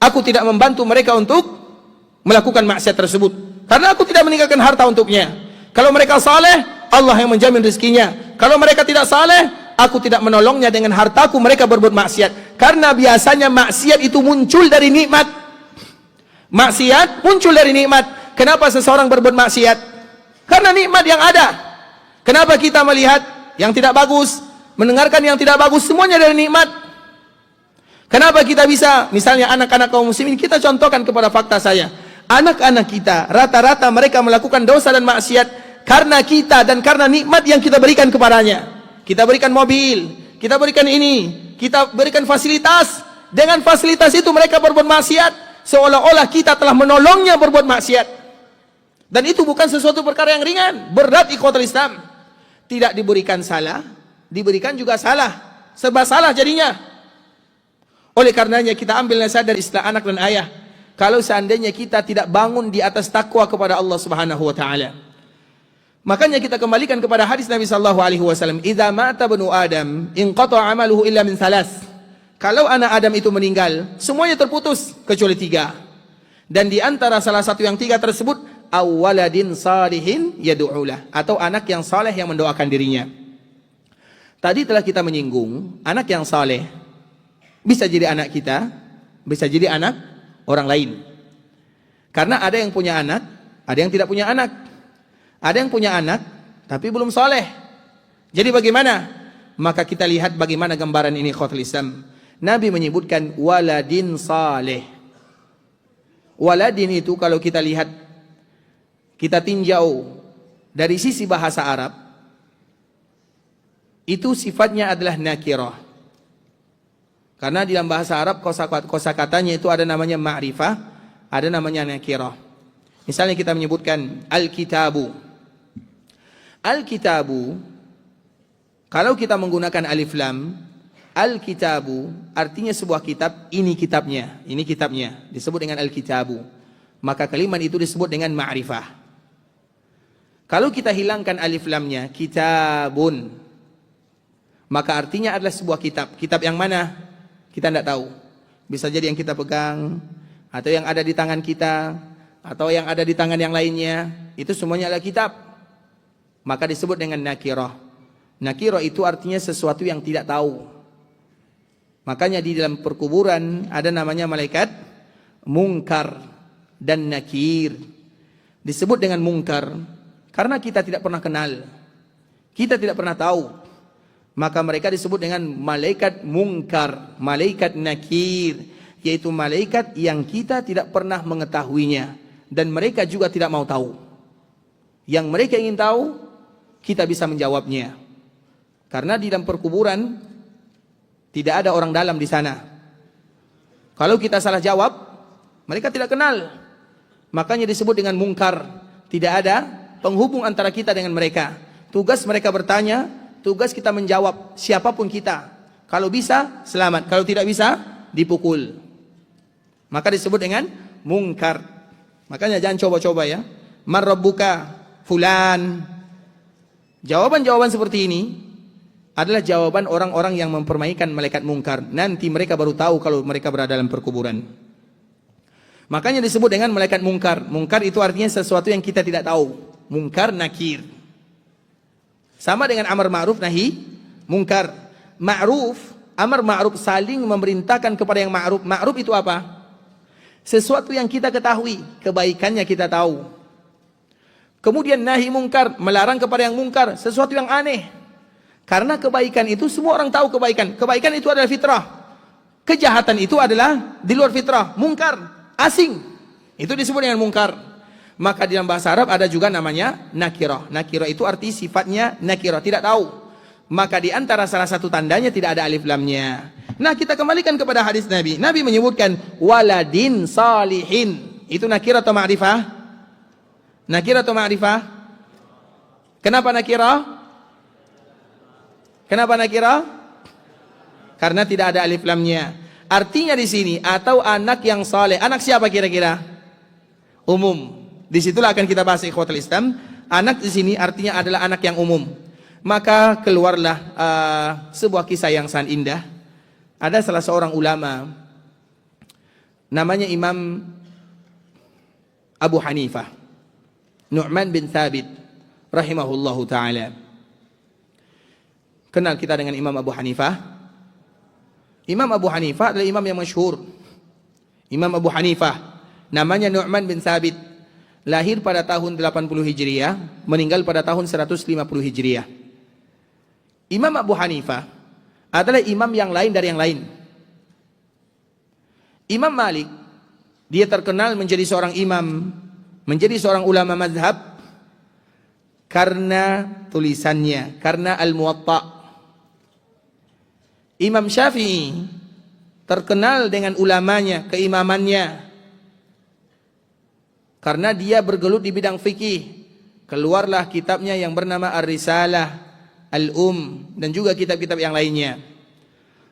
aku tidak membantu mereka untuk melakukan maksiat tersebut, karena aku tidak meninggalkan harta untuknya. Kalau mereka saleh, Allah yang menjamin rezekinya. Kalau mereka tidak saleh, aku tidak menolongnya dengan hartaku mereka berbuat maksiat. Karena biasanya maksiat itu muncul dari nikmat. Maksiat muncul dari nikmat. Kenapa seseorang berbuat maksiat? Karena nikmat yang ada. Kenapa kita melihat yang tidak bagus, mendengarkan yang tidak bagus, semuanya dari nikmat? Kenapa kita bisa, misalnya anak-anak kaum muslimin, kita contohkan kepada fakta saya, anak-anak kita rata-rata mereka melakukan dosa dan maksiat karena kita dan karena nikmat yang kita berikan kepadanya. Kita berikan mobil, kita berikan ini, kita berikan fasilitas. Dengan fasilitas itu mereka berbuat maksiat, seolah-olah kita telah menolongnya berbuat maksiat. Dan itu bukan sesuatu perkara yang ringan, berat ikhwatul Islam. Tidak diberikan salah, diberikan juga salah, serba salah jadinya. Oleh karenanya kita ambil nasihat dari istilah anak dan ayah. Kalau seandainya kita tidak bangun di atas takwa kepada Allah Subhanahu wa taala, makanya kita kembalikan kepada hadis Nabi sallallahu alaihi wasallam, "Idza mata banu Adam, inqata 'amaluhu illa min thalath." Kalau anak Adam itu meninggal, semuanya terputus kecuali 3. Dan di antara salah satu yang 3 tersebut, awwaladin salihin yad'ulah, atau anak yang saleh yang mendoakan dirinya. Tadi telah kita menyinggung anak yang saleh bisa jadi anak kita, bisa jadi anak orang lain. Karena ada yang punya anak, ada yang tidak punya anak. Ada yang punya anak tapi belum saleh. Jadi bagaimana? Maka kita lihat bagaimana gambaran ini ikhwatul Islam. Nabi menyebutkan waladin saleh. Waladin itu kalau kita lihat, kita tinjau dari sisi bahasa Arab, itu sifatnya adalah nakirah. Karena di dalam bahasa Arab kosakatanya itu ada namanya ma'rifah, ada namanya nakirah. Misalnya kita menyebutkan al-kitabu. Al-kitabu, kalau kita menggunakan alif lam, Al-kitabu artinya sebuah kitab, ini kitabnya, disebut dengan al-kitabu. Maka kalimat itu disebut dengan ma'rifah. Kalau kita hilangkan alif lamnya, kitabun, maka artinya adalah sebuah kitab. Kitab yang mana? Kita tidak tahu. Bisa jadi yang kita pegang, atau yang ada di tangan kita, atau yang ada di tangan yang lainnya. Itu semuanya adalah kitab. Maka disebut dengan nakirah. Nakirah itu artinya sesuatu yang tidak tahu. Makanya di dalam perkuburan ada namanya malaikat mungkar dan nakir. Disebut dengan mungkar karena kita tidak pernah kenal, kita tidak pernah tahu. Maka mereka disebut dengan malaikat mungkar, malaikat nakir, yaitu malaikat yang kita tidak pernah mengetahuinya dan mereka juga tidak mau tahu. Yang mereka ingin tahu, kita bisa menjawabnya. Karena di dalam perkuburan tidak ada orang dalam di sana. Kalau kita salah jawab, mereka tidak kenal. Makanya disebut dengan mungkar. Tidak ada penghubung antara kita dengan mereka. Tugas mereka bertanya, tugas kita menjawab, siapapun kita. Kalau bisa, selamat. Kalau tidak bisa, dipukul. Maka disebut dengan mungkar. Makanya jangan coba-coba ya. Man rabbuka fulan. Jawaban-jawaban seperti ini adalah jawaban orang-orang yang mempermainkan malaikat mungkar. Nanti mereka baru tahu kalau mereka berada dalam perkuburan. Makanya disebut dengan malaikat mungkar. Mungkar itu artinya sesuatu yang kita tidak tahu. Mungkar, nakir. Sama dengan amar ma'ruf, nahi mungkar. Ma'ruf, amar ma'ruf saling memerintahkan kepada yang ma'ruf. Ma'ruf itu apa? Sesuatu yang kita ketahui, kebaikannya kita tahu. Kemudian nahi mungkar, melarang kepada yang mungkar, sesuatu yang aneh. Karena kebaikan itu semua orang tahu kebaikan. Kebaikan itu adalah fitrah. Kejahatan itu adalah di luar fitrah. Mungkar, asing. Itu disebut dengan mungkar. Maka di dalam bahasa Arab ada juga namanya nakirah. Nakirah itu arti sifatnya nakirah, tidak tahu. Maka di antara salah satu tandanya tidak ada alif lamnya. Nah, kita kembalikan kepada hadis Nabi. Nabi menyebutkan waladin salihin. Itu nakirah atau ma'rifah? Nakirah atau ma'rifah? Kenapa nakirah? Kenapa nakirah? Karena tidak ada alif lamnya. Artinya di sini atau anak yang saleh. Anak siapa kira-kira? Umum. Disitulah akan kita bahas ikhwatul Islam. Anak di sini artinya adalah anak yang umum. Maka keluarlah sebuah kisah yang sangat indah. Ada salah seorang ulama namanya Imam Abu Hanifah, Nu'man bin Thabit rahimahullahu ta'ala. Kenal kita dengan Imam Abu Hanifah? Imam Abu Hanifah adalah imam yang masyhur. Imam Abu Hanifah namanya Nu'man bin Thabit. Lahir pada tahun 80 Hijriah, meninggal pada tahun 150 Hijriah. Imam Abu Hanifah adalah imam yang lain dari yang lain. Imam Malik, dia terkenal menjadi seorang imam, menjadi seorang ulama mazhab karena tulisannya, karena Al-Muwatta. Imam Syafi'i terkenal dengan ulamanya, keimamannya, karena dia bergelut di bidang fikih. Keluarlah kitabnya yang bernama Ar-Risalah, dan juga kitab-kitab yang lainnya.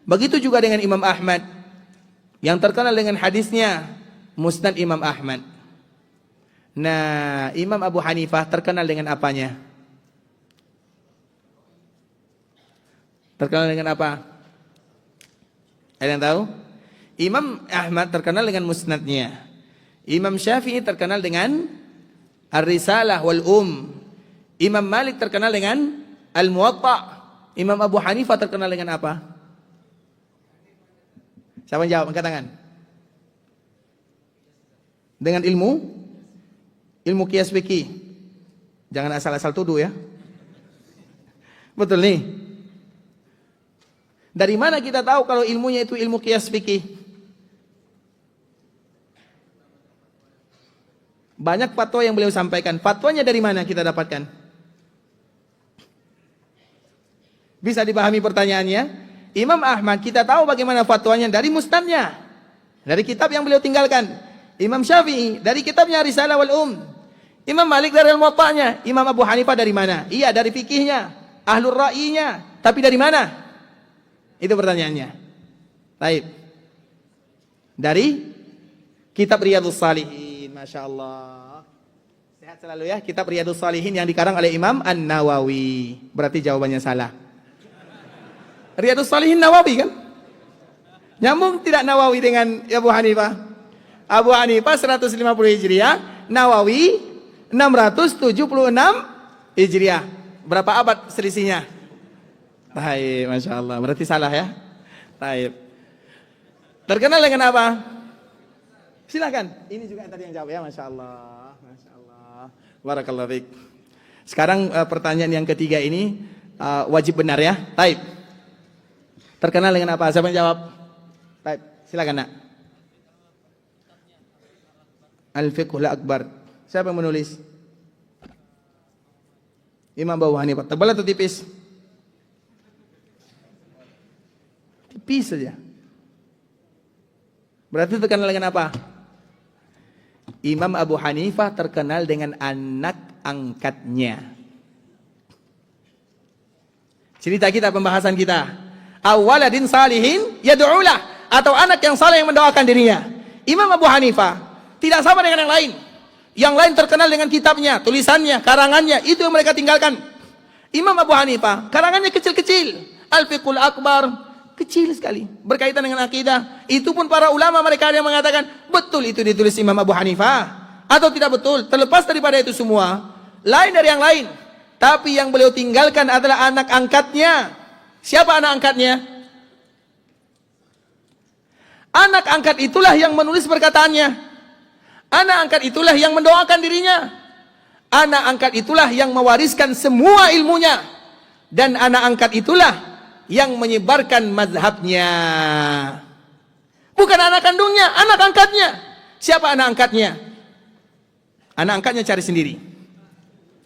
Begitu juga dengan Imam Ahmad yang terkenal dengan hadisnya Musnad Imam Ahmad. Nah, Imam Abu Hanifah terkenal dengan apanya? Terkenal dengan apa? Ada yang tahu? Imam Ahmad terkenal dengan musnadnya. Imam Syafi'i terkenal dengan Ar-Risalah wal Imam Malik terkenal dengan Al-Muwatta. Imam Abu Hanifah terkenal dengan apa? Siapa yang jawab? Angkat tangan. Dengan ilmu qiyas fikih. Jangan asal-asal tuduh ya. Betul nih. Dari mana kita tahu kalau ilmunya itu ilmu qiyas fikih? Banyak fatwa yang beliau sampaikan. Fatwanya dari mana kita dapatkan? Bisa dipahami pertanyaannya? Imam Ahmad kita tahu bagaimana fatwanya dari musnadnya, dari kitab yang beliau tinggalkan. Imam Syafi'i dari kitabnya Risalah wal Imam Malik dari Al-Muwatta'nya. Imam Abu Hanifah dari mana? Iya, dari fikihnya, ahlur ra'yinya. Tapi dari mana? Itu pertanyaannya. Baik. Dari kitab Riyadhus Shalihin. Masya Allah. Sehat selalu ya. Kitab Riyadhus Shalihin yang dikarang oleh Imam An-Nawawi. Berarti jawabannya salah. Riyadhus Shalihin Nawawi kan? Nyambung tidak Nawawi dengan Abu Hanifah? Abu Hanifah 150 Hijriah, Nawawi 676 Hijriah. Berapa abad selisihnya? Baik, Masya Allah. Berarti salah ya? Baik. Terkenal dengan apa? Silakan. Ini juga yang tadi yang jawab ya, Masya Allah. Masya Allah. Barakallahu fiik. Sekarang pertanyaan yang ketiga ini wajib benar ya. Baik. Terkenal dengan apa? Siapa yang jawab? Baik, silakan nak. Al-Fiqhul Akbar. Siapa yang menulis? Imam Abu Hanifah. Tebal atau tipis? Tipis saja. Berarti terkenal dengan apa? Imam Abu Hanifah terkenal dengan anak angkatnya. Cerita kita, pembahasan kita. Awaladin salihin yad'ulah. Atau anak yang saleh yang mendoakan dirinya. Imam Abu Hanifah tidak sama dengan yang lain. Yang lain terkenal dengan kitabnya, tulisannya, karangannya. Itu yang mereka tinggalkan. Imam Abu Hanifah karangannya kecil-kecil. Al-Fiqhul Akbar, kecil sekali, berkaitan dengan akidah. Itu pun para ulama mereka yang mengatakan betul itu ditulis Imam Abu Hanifah atau tidak betul. Terlepas daripada itu semua, lain dari yang lain. Tapi yang beliau tinggalkan adalah anak angkatnya. Siapa anak angkatnya? Anak angkat itulah yang menulis perkataannya. Anak angkat itulah yang mendoakan dirinya. Anak angkat itulah yang mewariskan semua ilmunya. Dan anak angkat itulah yang menyebarkan mazhabnya. Bukan anak kandungnya, anak angkatnya. Siapa anak angkatnya? Anak angkatnya cari sendiri.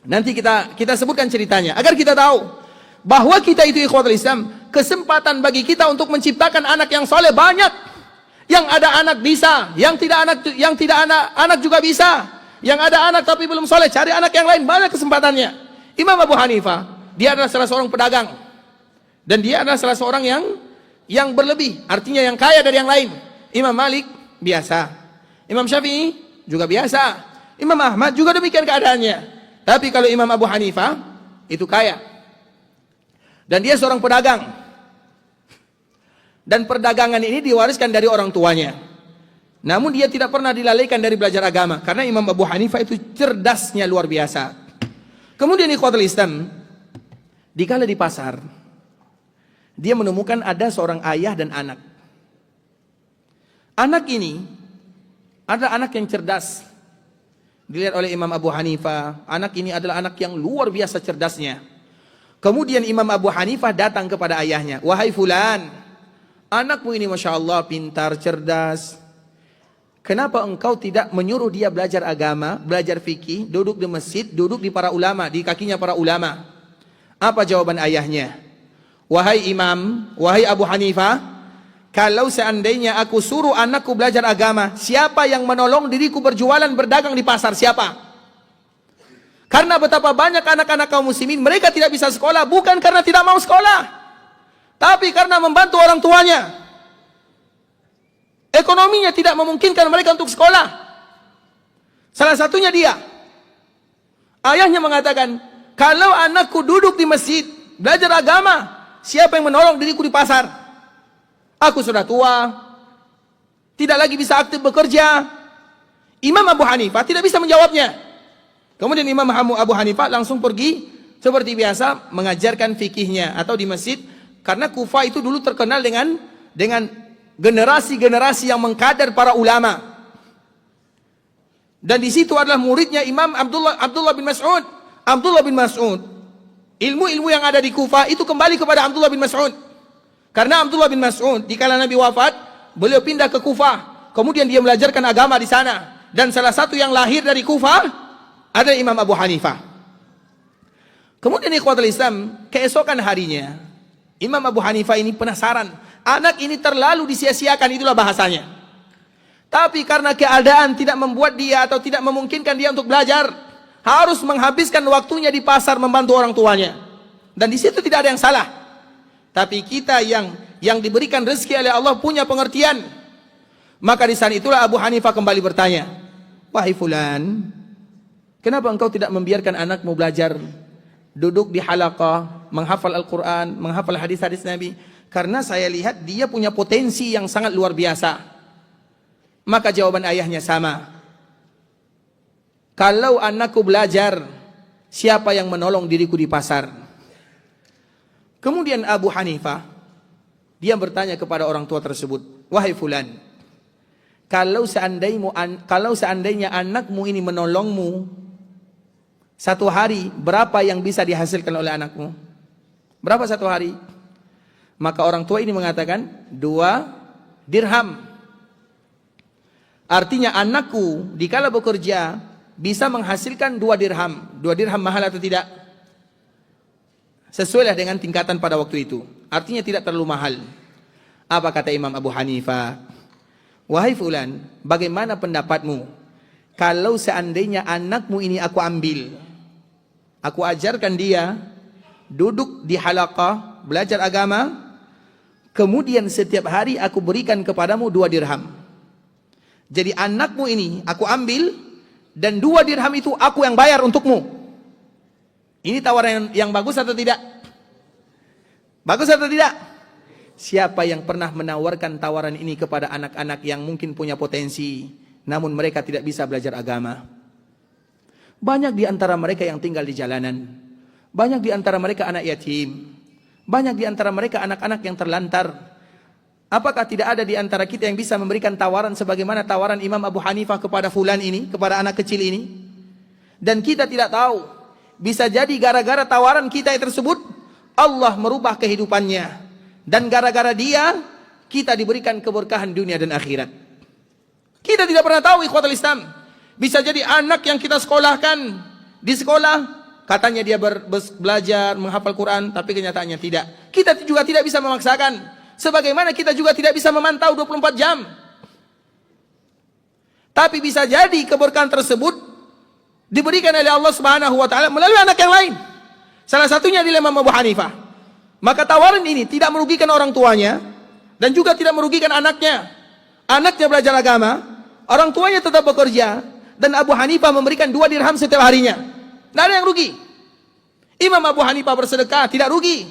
Nanti kita sebutkan ceritanya agar kita tahu bahwa kita itu ikhwatul Islam, kesempatan bagi kita untuk menciptakan anak yang soleh banyak. Yang ada anak bisa, yang tidak anak juga bisa. Yang ada anak tapi belum soleh, cari anak yang lain, banyak kesempatannya. Imam Abu Hanifah, dia adalah salah seorang pedagang. Dan dia adalah salah seorang yang berlebih, artinya yang kaya dari yang lain. Imam Malik biasa. Imam Syafi'i juga biasa. Imam Ahmad juga demikian keadaannya. Tapi kalau Imam Abu Hanifah itu kaya. Dan dia seorang pedagang. Dan perdagangan ini diwariskan dari orang tuanya. Namun dia tidak pernah dilalaikan dari belajar agama. Karena Imam Abu Hanifah itu cerdasnya luar biasa. Kemudian ikhwatul Islam, dikala di pasar, dia menemukan ada seorang ayah dan anak. Anak ini adalah anak yang cerdas. Dilihat oleh Imam Abu Hanifah, anak ini adalah anak yang luar biasa cerdasnya. Kemudian Imam Abu Hanifah datang kepada ayahnya. Wahai fulan, anakmu ini Masya Allah pintar, cerdas. Kenapa engkau tidak menyuruh dia belajar agama, belajar fikih, duduk di masjid, duduk di para ulama, di kakinya para ulama? Apa jawaban ayahnya? Wahai imam, wahai Abu Hanifah, kalau seandainya aku suruh anakku belajar agama, siapa yang menolong diriku berjualan, berdagang di pasar? Siapa? Karena betapa banyak anak-anak kaum muslimin, mereka tidak bisa sekolah, bukan karena tidak mau sekolah, tapi karena membantu orang tuanya. Ekonominya tidak memungkinkan mereka untuk sekolah. Salah satunya dia. Ayahnya mengatakan, kalau anakku duduk di masjid, belajar agama, siapa yang menolong diriku di pasar? Aku sudah tua, tidak lagi bisa aktif bekerja. Imam Abu Hanifah tidak bisa menjawabnya. Kemudian Imam Abu Hanifah langsung pergi seperti biasa mengajarkan fikihnya atau di masjid. Karena Kufah itu dulu terkenal dengan generasi-generasi yang mengkader para ulama. Dan di situ adalah muridnya Imam Abdullah bin Mas'ud. Abdullah bin Mas'ud, ilmu-ilmu yang ada di Kufah itu kembali kepada Abdullah bin Mas'ud. Karena Abdullah bin Mas'ud dikala Nabi wafat, beliau pindah ke Kufah. Kemudian dia belajarkan agama di sana. Dan salah satu yang lahir dari Kufah adalah Imam Abu Hanifah. Kemudian ikhwatul Islam, keesokan harinya Imam Abu Hanifah ini penasaran, anak ini terlalu disia-siakan, itulah bahasanya. Tapi karena keadaan tidak membuat dia atau tidak memungkinkan dia untuk belajar, harus menghabiskan waktunya di pasar membantu orang tuanya. Dan di situ tidak ada yang salah. Tapi kita yang yang diberikan rezeki oleh Allah punya pengertian. Maka di saat itulah Abu Hanifah kembali bertanya, wahai fulan, kenapa engkau tidak membiarkan anakmu belajar, duduk di halaqah, menghafal Al-Quran, menghafal hadis-hadis Nabi? Karena saya lihat dia punya potensi yang sangat luar biasa. Maka jawaban ayahnya sama. Kalau anakku belajar, siapa yang menolong diriku di pasar? Kemudian Abu Hanifah, dia bertanya kepada orang tua tersebut, wahai fulan, kalau seandainya anakmu ini menolongmu satu hari, berapa yang bisa dihasilkan oleh anakmu? Berapa satu hari? Maka orang tua ini mengatakan 2 dirham. Artinya anakku dikala bekerja bisa menghasilkan 2 dirham. 2 dirham mahal atau tidak? Sesuailah dengan tingkatan pada waktu itu. Artinya tidak terlalu mahal. Apa kata Imam Abu Hanifah? Wahai fulan, bagaimana pendapatmu kalau seandainya anakmu ini aku ambil, aku ajarkan dia duduk di halaqah belajar agama, kemudian setiap hari aku berikan kepadamu 2 dirham. Jadi anakmu ini aku ambil, dan 2 dirham itu aku yang bayar untukmu. Ini tawaran yang bagus atau tidak? Bagus atau tidak? Siapa yang pernah menawarkan tawaran ini kepada anak-anak yang mungkin punya potensi, namun mereka tidak bisa belajar agama? Banyak di antara mereka yang tinggal di jalanan. Banyak di antara mereka anak yatim. Banyak di antara mereka anak-anak yang terlantar. Apakah tidak ada di antara kita yang bisa memberikan tawaran sebagaimana tawaran Imam Abu Hanifah kepada fulan ini, kepada anak kecil ini? Dan kita tidak tahu, bisa jadi gara-gara tawaran kita tersebut Allah merubah kehidupannya. Dan gara-gara dia, kita diberikan keberkahan dunia dan akhirat. Kita tidak pernah tahu ikhwatul Islam. Bisa jadi anak yang kita sekolahkan di sekolah, katanya dia belajar, menghafal Quran, tapi kenyataannya tidak. Kita juga tidak bisa memaksakan. Sebagaimana kita juga tidak bisa memantau 24 jam. Tapi bisa jadi keberkahan tersebut diberikan oleh Allah Subhanahu wa taala melalui anak yang lain. Salah satunya adalah Imam Abu Hanifah. Maka tawaran ini tidak merugikan orang tuanya dan juga tidak merugikan anaknya. Anaknya belajar agama, orang tuanya tetap bekerja, dan Abu Hanifah memberikan 2 dirham setiap harinya. Tidak ada yang rugi. Imam Abu Hanifah bersedekah, tidak rugi.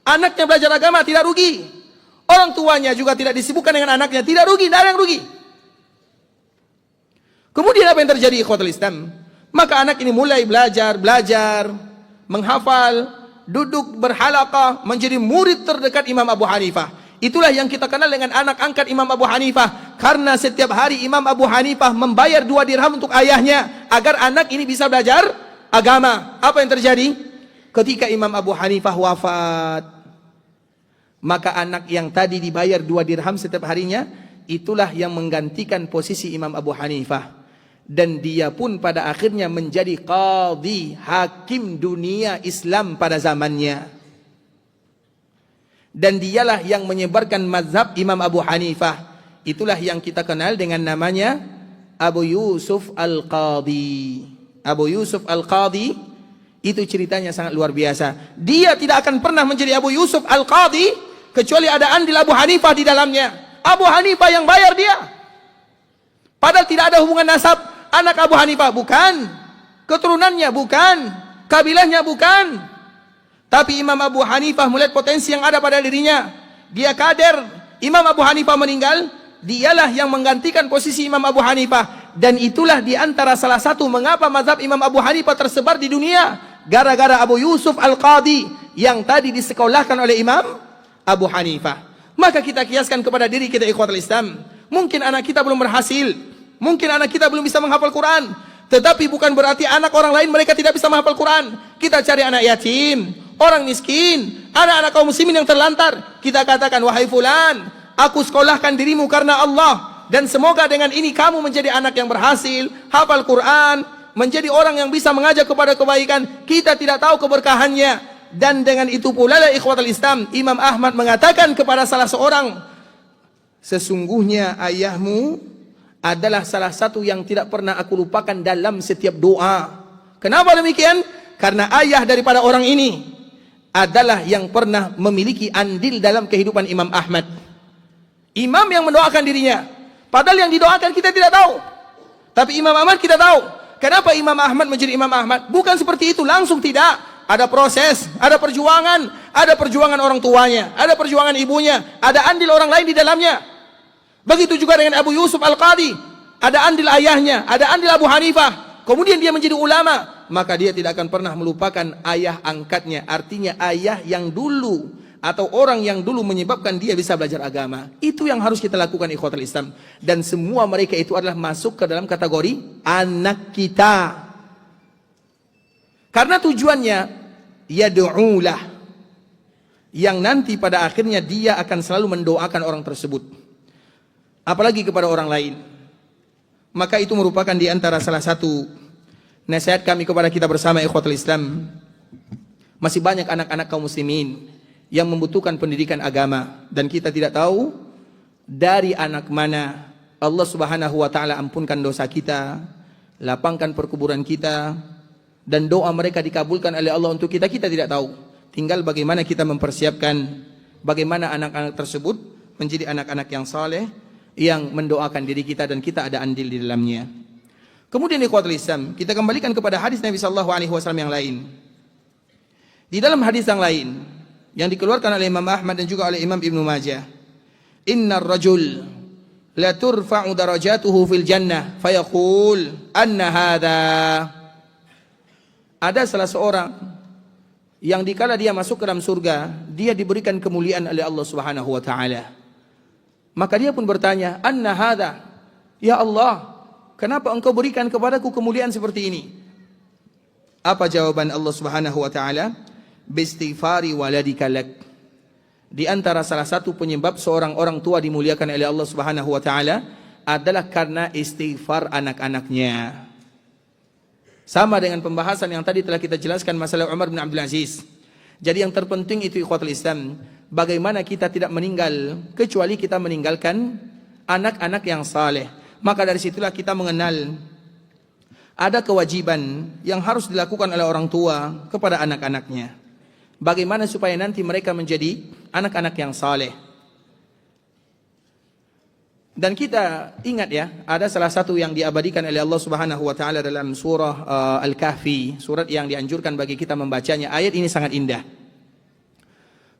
Anaknya belajar agama, tidak rugi. Orang tuanya juga tidak disibukkan dengan anaknya, tidak rugi, tidak ada yang rugi. Kemudian apa yang terjadi ikhwatul Islam? Maka anak ini mulai belajar, menghafal, duduk berhalaqah, menjadi murid terdekat Imam Abu Hanifah. Itulah yang kita kenal dengan anak angkat Imam Abu Hanifah. Karena setiap hari Imam Abu Hanifah membayar 2 dirham untuk ayahnya agar anak ini bisa belajar agama. Apa yang terjadi? Ketika Imam Abu Hanifah wafat, maka anak yang tadi dibayar 2 dirham setiap harinya, itulah yang menggantikan posisi Imam Abu Hanifah. Dan dia pun pada akhirnya menjadi qadhi, hakim dunia Islam pada zamannya. Dan dialah yang menyebarkan mazhab Imam Abu Hanifah. Itulah yang kita kenal dengan namanya Abu Yusuf Al-Qadhi. Abu Yusuf Al-Qadhi, itu ceritanya sangat luar biasa. Dia tidak akan pernah menjadi Abu Yusuf Al-Qadhi kecuali ada andil Abu Hanifah di dalamnya. Abu Hanifah yang bayar dia. Padahal tidak ada hubungan nasab. Anak Abu Hanifah bukan, keturunannya bukan, kabilahnya bukan. Tapi Imam Abu Hanifah melihat potensi yang ada pada dirinya. Dia kader. Imam Abu Hanifah meninggal, dialah yang menggantikan posisi Imam Abu Hanifah. Dan itulah di antara salah satu mengapa mazhab Imam Abu Hanifah tersebar di dunia. Gara-gara Abu Yusuf Al-Qadhi yang tadi disekolahkan oleh Imam Abu Hanifah. Maka kita kiaskan kepada diri kita ikhwatul Islam. Mungkin anak kita belum berhasil. Mungkin anak kita belum bisa menghafal Quran. Tetapi bukan berarti anak orang lain mereka tidak bisa menghafal Quran. Kita cari anak yatim, orang miskin, anak-anak kaum muslimin yang terlantar. Kita katakan, wahai fulan, aku sekolahkan dirimu karena Allah. Dan semoga dengan ini kamu menjadi anak yang berhasil, hafal Quran, menjadi orang yang bisa mengajak kepada kebaikan. Kita tidak tahu keberkahannya. Dan dengan itu pula lah ikhwatul Islam, Imam Ahmad mengatakan kepada salah seorang, sesungguhnya ayahmu adalah salah satu yang tidak pernah aku lupakan dalam setiap doa. Kenapa demikian? Karena ayah daripada orang ini adalah yang pernah memiliki andil dalam kehidupan Imam Ahmad. Imam yang mendoakan dirinya, padahal yang didoakan kita tidak tahu. Tapi Imam Ahmad kita tahu. Kenapa Imam Ahmad menjadi Imam Ahmad? Bukan seperti itu langsung, tidak. Ada proses, ada perjuangan orang tuanya, ada perjuangan ibunya, ada andil orang lain di dalamnya. Begitu juga dengan Abu Yusuf Al-Qadhi, ada andil ayahnya, ada andil Abu Hanifah. Kemudian dia menjadi ulama, maka dia tidak akan pernah melupakan ayah angkatnya. Artinya ayah yang dulu atau orang yang dulu menyebabkan dia bisa belajar agama. Itu yang harus kita lakukan, ikhwatul Islam. Dan semua mereka itu adalah masuk ke dalam kategori anak kita. Karena tujuannya yad'ulah, yang nanti pada akhirnya dia akan selalu mendoakan orang tersebut, apalagi kepada orang lain. Maka itu merupakan di antara salah satu nasihat kami kepada kita bersama, ikhwatul Islam. Masih banyak anak-anak kaum muslimin yang membutuhkan pendidikan agama, dan kita tidak tahu dari anak mana Allah Subhanahu wa taala ampunkan dosa kita, lapangkan perkuburan kita, dan doa mereka dikabulkan oleh Allah untuk kita tidak tahu. Tinggal bagaimana kita mempersiapkan, bagaimana anak-anak tersebut menjadi anak-anak yang saleh, yang mendoakan diri kita dan kita ada andil di dalamnya. Kemudian ikhwatul Islam, kita kembalikan kepada hadis Nabi sallallahu alaihi wasallam yang lain. Di dalam hadis yang lain yang dikeluarkan oleh Imam Ahmad dan juga oleh Imam Ibnu Majah, innar rajul la turfa'u darajatuhu fil jannah fayaqul anna hadha. Ada salah seorang yang dikala dia masuk ke dalam surga, dia diberikan kemuliaan oleh Allah Subhanahu wa taala. Maka dia pun bertanya, anna hadha, ya Allah, kenapa engkau berikan kepadaku kemuliaan seperti ini? Apa jawaban Allah Subhanahu wa taala? Bistighfari waladika lak. Di antara salah satu penyebab seorang orang tua dimuliakan oleh Allah Subhanahu wa taala adalah karena istighfar anak-anaknya. Sama dengan pembahasan yang tadi telah kita jelaskan masalah Umar bin Abdul Aziz. Jadi yang terpenting itu ikhwatul Islam, bagaimana kita tidak meninggal kecuali kita meninggalkan anak-anak yang saleh. Maka dari situlah kita mengenal ada kewajiban yang harus dilakukan oleh orang tua kepada anak-anaknya. Bagaimana supaya nanti mereka menjadi anak-anak yang saleh. Dan kita ingat ya, ada salah satu yang diabadikan oleh Allah Subhanahu wa taala dalam surah Al-Kahfi, surat yang dianjurkan bagi kita membacanya. Ayat ini sangat indah.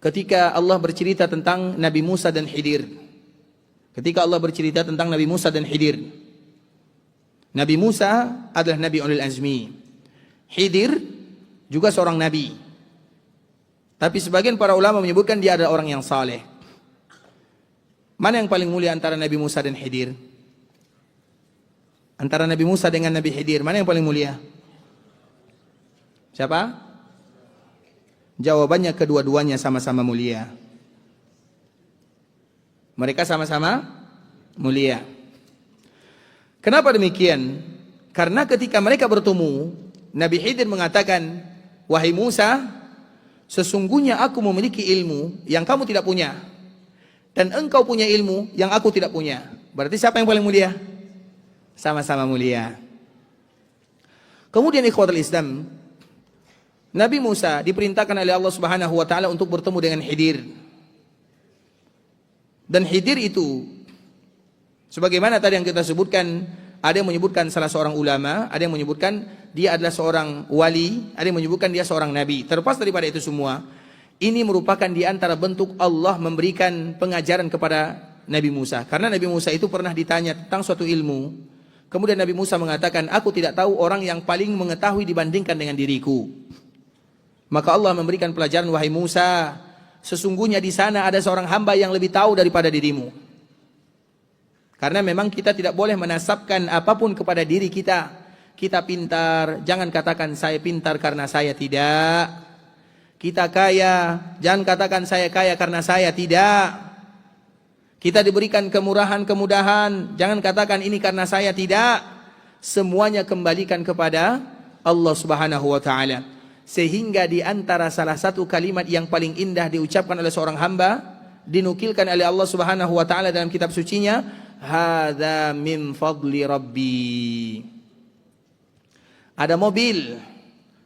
Ketika Allah bercerita tentang Nabi Musa dan Khidir. Ketika Allah bercerita tentang Nabi Musa dan Khidir. Nabi Musa adalah Nabi Ulul Azmi. Khidir juga seorang nabi. Tapi sebagian para ulama menyebutkan dia adalah orang yang saleh. Mana yang paling mulia antara Nabi Musa dan Khidir? Antara Nabi Musa dengan Nabi Khidir, mana yang paling mulia? Siapa? Jawabannya kedua-duanya sama-sama mulia. Mereka sama-sama mulia. Kenapa demikian? Karena ketika mereka bertemu, Nabi Khidir mengatakan, wahai Musa, sesungguhnya aku memiliki ilmu yang kamu tidak punya, dan engkau punya ilmu yang aku tidak punya. Berarti siapa yang paling mulia? Sama-sama mulia. Kemudian ikhwatul Islam, Nabi Musa diperintahkan oleh Allah Subhanahu wa taala untuk bertemu dengan Khidir. Dan Khidir itu sebagaimana tadi yang kita sebutkan, ada yang menyebutkan salah seorang ulama, ada yang menyebutkan dia adalah seorang wali, ada yang menyebutkan dia seorang nabi. Terlepas daripada itu semua, ini merupakan di antara bentuk Allah memberikan pengajaran kepada Nabi Musa. Karena Nabi Musa itu pernah ditanya tentang suatu ilmu. Kemudian Nabi Musa mengatakan, aku tidak tahu orang yang paling mengetahui dibandingkan dengan diriku. Maka Allah memberikan pelajaran, wahai Musa, sesungguhnya di sana ada seorang hamba yang lebih tahu daripada dirimu. Karena memang kita tidak boleh menasabkan apapun kepada diri kita. Kita pintar, jangan katakan saya pintar karena saya tidak. Kita kaya, jangan katakan saya kaya karena saya tidak. Kita diberikan kemurahan-kemudahan, jangan katakan ini karena saya tidak. Semuanya kembalikan kepada Allah Subhanahu wa taala. Sehingga di antara salah satu kalimat yang paling indah diucapkan oleh seorang hamba, dinukilkan oleh Allah Subhanahu wa taala dalam kitab sucinya, hadza min fadli rabbi. Ada mobil,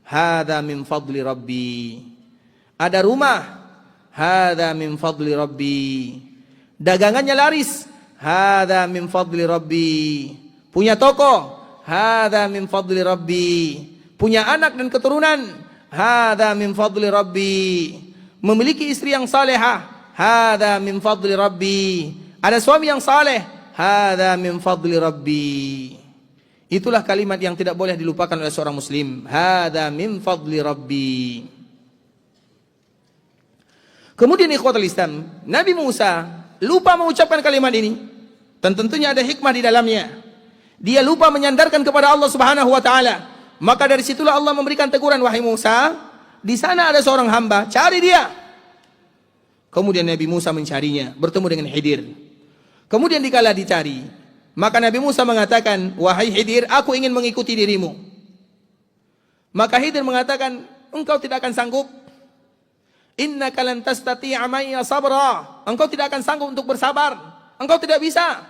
hadza min fadli rabbi. Ada rumah, hadza min fadli rabbi. Dagangannya laris, hadza min fadli rabbi. Punya toko, hadza min fadli rabbi. Punya anak dan keturunan, hadza min fadli rabbi. Memiliki istri yang salehah, hadza min fadli rabbi. Ada suami yang saleh, hadza min fadli rabbi. Itulah kalimat yang tidak boleh dilupakan oleh seorang muslim. Hadza min fadli rabbi. Kemudian ikhwatul Islam, Nabi Musa lupa mengucapkan kalimat ini. Dan tentunya ada hikmah di dalamnya. Dia lupa menyandarkan kepada Allah Subhanahu wa taala. Maka dari situlah Allah memberikan teguran, wahai Musa, di sana ada seorang hamba, cari dia. Kemudian Nabi Musa mencarinya, bertemu dengan Khidir. Kemudian dikala dicari, maka Nabi Musa mengatakan, wahai Khidir, aku ingin mengikuti dirimu. Maka Khidir mengatakan, engkau tidak akan sanggup. Innaka lan tastati'a ma'iya sabra. Engkau tidak akan sanggup untuk bersabar. Engkau tidak bisa.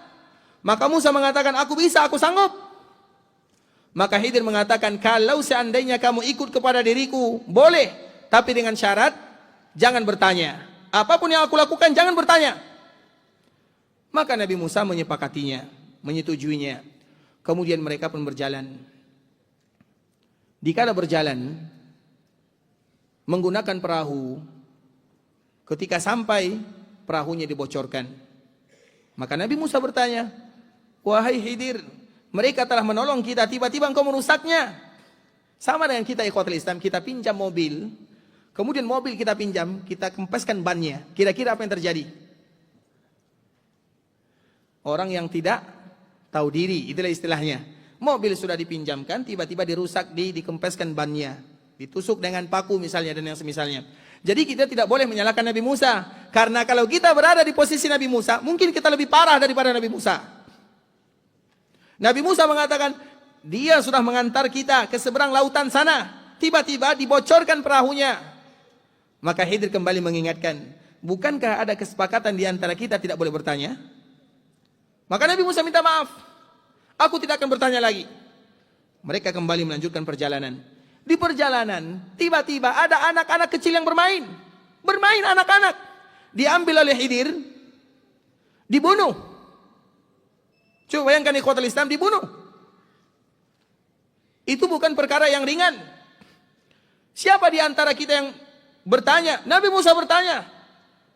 Maka Musa mengatakan, aku bisa, aku sanggup. Maka Khidir mengatakan, kalau seandainya kamu ikut kepada diriku, boleh. Tapi dengan syarat, jangan bertanya. Apapun yang aku lakukan, jangan bertanya. Maka Nabi Musa menyepakatinya, menyetujuinya. Kemudian mereka pun berjalan. Dikala berjalan, menggunakan perahu, ketika sampai, perahunya dibocorkan. Maka Nabi Musa bertanya, wahai Khidir, mereka telah menolong kita, tiba-tiba engkau merusaknya. Sama dengan kita ikhwatul Islam, kita pinjam mobil, kemudian mobil kita pinjam, kita kempeskan bannya. Kira-kira apa yang terjadi? Orang yang tidak tahu diri, itulah istilahnya. Mobil sudah dipinjamkan, tiba-tiba dirusak, dikempeskan bannya, ditusuk dengan paku misalnya dan yang semisalnya. Jadi kita tidak boleh menyalahkan Nabi Musa, karena kalau kita berada di posisi Nabi Musa, mungkin kita lebih parah daripada Nabi Musa. Nabi Musa mengatakan, dia sudah mengantar kita ke seberang lautan sana, tiba-tiba dibocorkan perahunya. Maka Khidir kembali mengingatkan, bukankah ada kesepakatan di antara kita tidak boleh bertanya? Maka Nabi Musa minta maaf, aku tidak akan bertanya lagi. Mereka kembali melanjutkan perjalanan. Di perjalanan, tiba-tiba ada anak-anak kecil yang bermain. Bermain anak-anak. Diambil oleh Khidir, dibunuh. Coba bayangkan ikhwatul Islam, dibunuh. Itu bukan perkara yang ringan. Siapa di antara kita yang bertanya? Nabi Musa bertanya.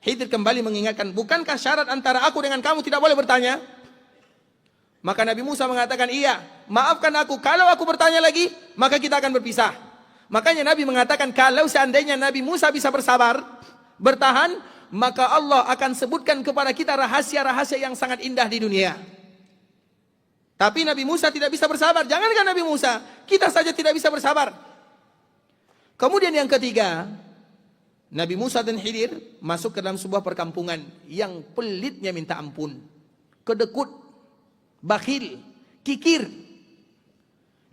Khidir kembali mengingatkan, bukankah syarat antara aku dengan kamu tidak boleh bertanya? Maka Nabi Musa mengatakan, iya, maafkan aku, kalau aku bertanya lagi, maka kita akan berpisah. Makanya Nabi mengatakan, kalau seandainya Nabi Musa bisa bersabar, bertahan, maka Allah akan sebutkan kepada kita rahasia-rahasia yang sangat indah di dunia. Tapi Nabi Musa tidak bisa bersabar. Jangankan Nabi Musa, kita saja tidak bisa bersabar. Kemudian yang ketiga, Nabi Musa dan Khidir masuk ke dalam sebuah perkampungan yang pelitnya minta ampun, kedekut, bakhil, kikir,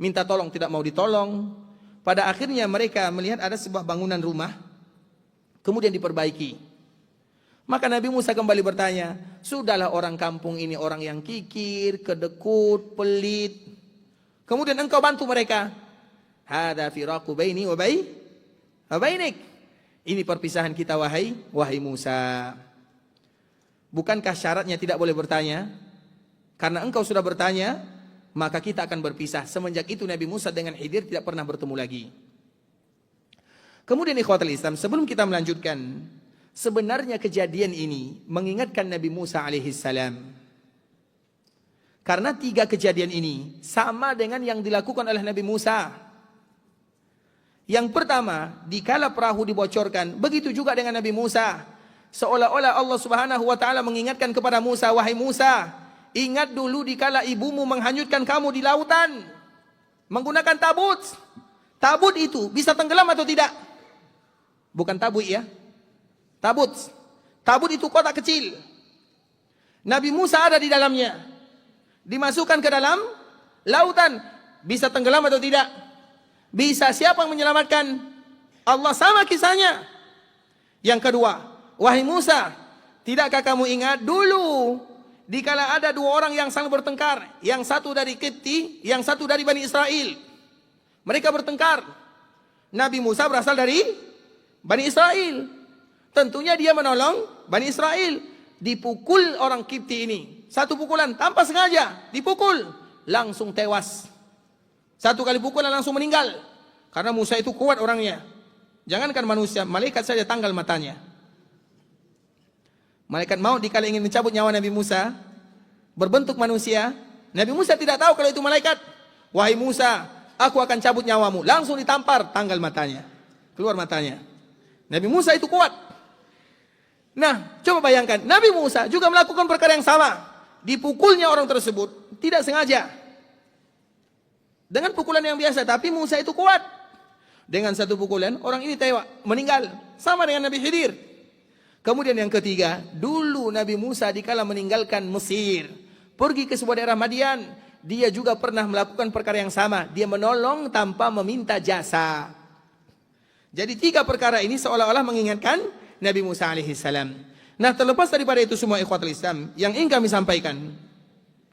minta tolong tidak mau ditolong. Pada akhirnya mereka melihat ada sebuah bangunan rumah, kemudian diperbaiki. Maka Nabi Musa kembali bertanya, sudahlah orang kampung ini orang yang kikir, kedekut, pelit. Kemudian engkau bantu mereka. Hadza firaqu baini wa bainik. Ini perpisahan kita wahai Musa. Bukankah syaratnya tidak boleh bertanya? Karena engkau sudah bertanya, maka kita akan berpisah. Semenjak itu Nabi Musa dengan Khidir tidak pernah bertemu lagi. Kemudian ikhwatul Islam, sebelum kita melanjutkan, sebenarnya kejadian ini mengingatkan Nabi Musa alaihissalam. Karena 3 kejadian ini sama dengan yang dilakukan oleh Nabi Musa. Yang pertama, dikala perahu dibocorkan, begitu juga dengan Nabi Musa. Seolah-olah Allah Subhanahu wa taala mengingatkan kepada Musa, wahai Musa, ingat dulu dikala ibumu menghanyutkan kamu di lautan menggunakan tabut. Tabut itu bisa tenggelam atau tidak? Bukan tabut ya. Tabut. Tabut itu kotak kecil. Nabi Musa ada di dalamnya. Dimasukkan ke dalam lautan. Bisa tenggelam atau tidak? Bisa. Siapa yang menyelamatkan? Allah. Sama kisahnya. Yang kedua, wahai Musa, tidakkah kamu ingat dulu dikala ada 2 orang yang saling bertengkar, yang satu dari Qibti, yang satu dari Bani Israel. Mereka bertengkar. Nabi Musa berasal dari Bani Israel. Tentunya dia menolong Bani Israel. Dipukul orang Kipti ini. Satu pukulan tanpa sengaja. Dipukul. Langsung tewas. Satu kali pukulan langsung meninggal. Karena Musa itu kuat orangnya. Jangankan manusia, malaikat saja tanggal matanya. Malaikat maut dikala ingin mencabut nyawa Nabi Musa, berbentuk manusia. Nabi Musa tidak tahu kalau itu malaikat. Wahai Musa, aku akan cabut nyawamu. Langsung ditampar, tanggal matanya. Keluar matanya. Nabi Musa itu kuat. Nah, coba bayangkan, Nabi Musa juga melakukan perkara yang sama. Dipukulnya orang tersebut, tidak sengaja. Dengan pukulan yang biasa, tapi Musa itu kuat. Dengan satu pukulan, orang ini tewas, meninggal. Sama dengan Nabi Khidir. Kemudian yang ketiga, dulu Nabi Musa dikala meninggalkan Mesir, pergi ke sebuah daerah Madian, dia juga pernah melakukan perkara yang sama. Dia menolong tanpa meminta jasa. Jadi 3 perkara ini seolah-olah mengingatkan Nabi Musa alaihissalam. Nah, terlepas daripada itu semua ikhwatul Islam, yang ingin kami sampaikan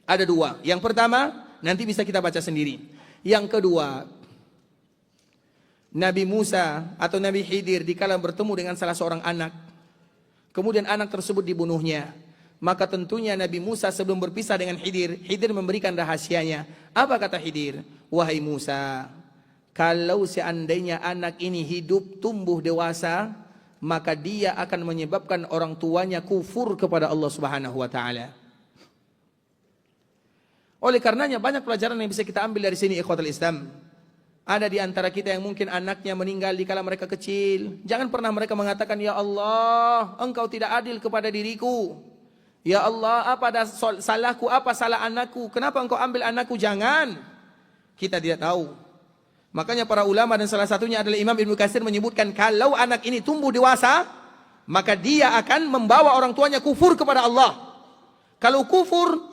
ada 2. Yang pertama, nanti bisa kita baca sendiri. Yang kedua, Nabi Musa atau Nabi Khidir dikala bertemu dengan salah seorang anak, kemudian anak tersebut dibunuhnya. Maka tentunya Nabi Musa sebelum berpisah dengan Khidir, Khidir memberikan rahasianya. Apa kata Khidir? Wahai Musa, kalau seandainya anak ini hidup tumbuh dewasa, maka dia akan menyebabkan orang tuanya kufur kepada Allah Subhanahu wa taala. Oleh karenanya banyak pelajaran yang bisa kita ambil dari sini ikhwatul Islam. Ada di antara kita yang mungkin anaknya meninggal dikala mereka kecil. Jangan pernah mereka mengatakan, ya Allah, engkau tidak adil kepada diriku. Ya Allah, apa salahku, apa salah anakku? Kenapa engkau ambil anakku? Jangan. Kita tidak tahu. Makanya para ulama dan salah satunya adalah Imam Ibnu Katsir menyebutkan, kalau anak ini tumbuh dewasa, maka dia akan membawa orang tuanya kufur kepada Allah. Kalau kufur,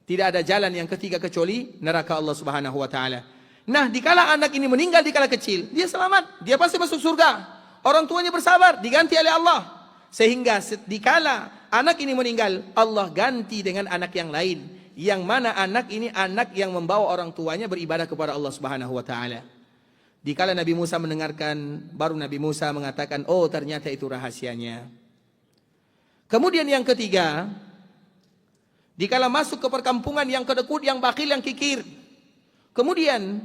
tidak ada jalan yang ketiga kecuali neraka Allah Subhanahu wa taala. Nah, dikala anak ini meninggal dikala kecil, dia selamat, dia pasti masuk surga. Orang tuanya bersabar, diganti oleh Allah. Sehingga dikala anak ini meninggal, Allah ganti dengan anak yang lain. Yang mana anak ini anak yang membawa orang tuanya beribadah kepada Allah Subhanahu wa taala. Dikala Nabi Musa mendengarkan, baru Nabi Musa mengatakan, oh ternyata itu rahasianya. Kemudian yang ketiga, dikala masuk ke perkampungan yang kedekut, yang bakhil, yang kikir. Kemudian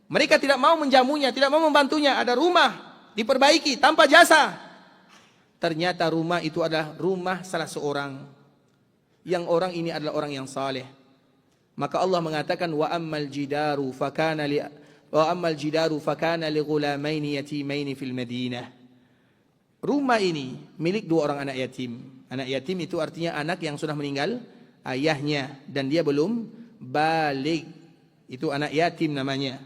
mereka tidak mau menjamunya, tidak mau membantunya. Ada rumah diperbaiki tanpa jasa. Ternyata rumah itu adalah rumah salah seorang. Yang orang ini adalah orang yang saleh. Maka Allah mengatakan, wa ammal jidaru fakana li ghulamaini yatimaini fil Madinah. Rumah ini milik 2 orang anak yatim. Anak yatim itu artinya anak yang sudah meninggal ayahnya dan dia belum balik. Itu anak yatim namanya.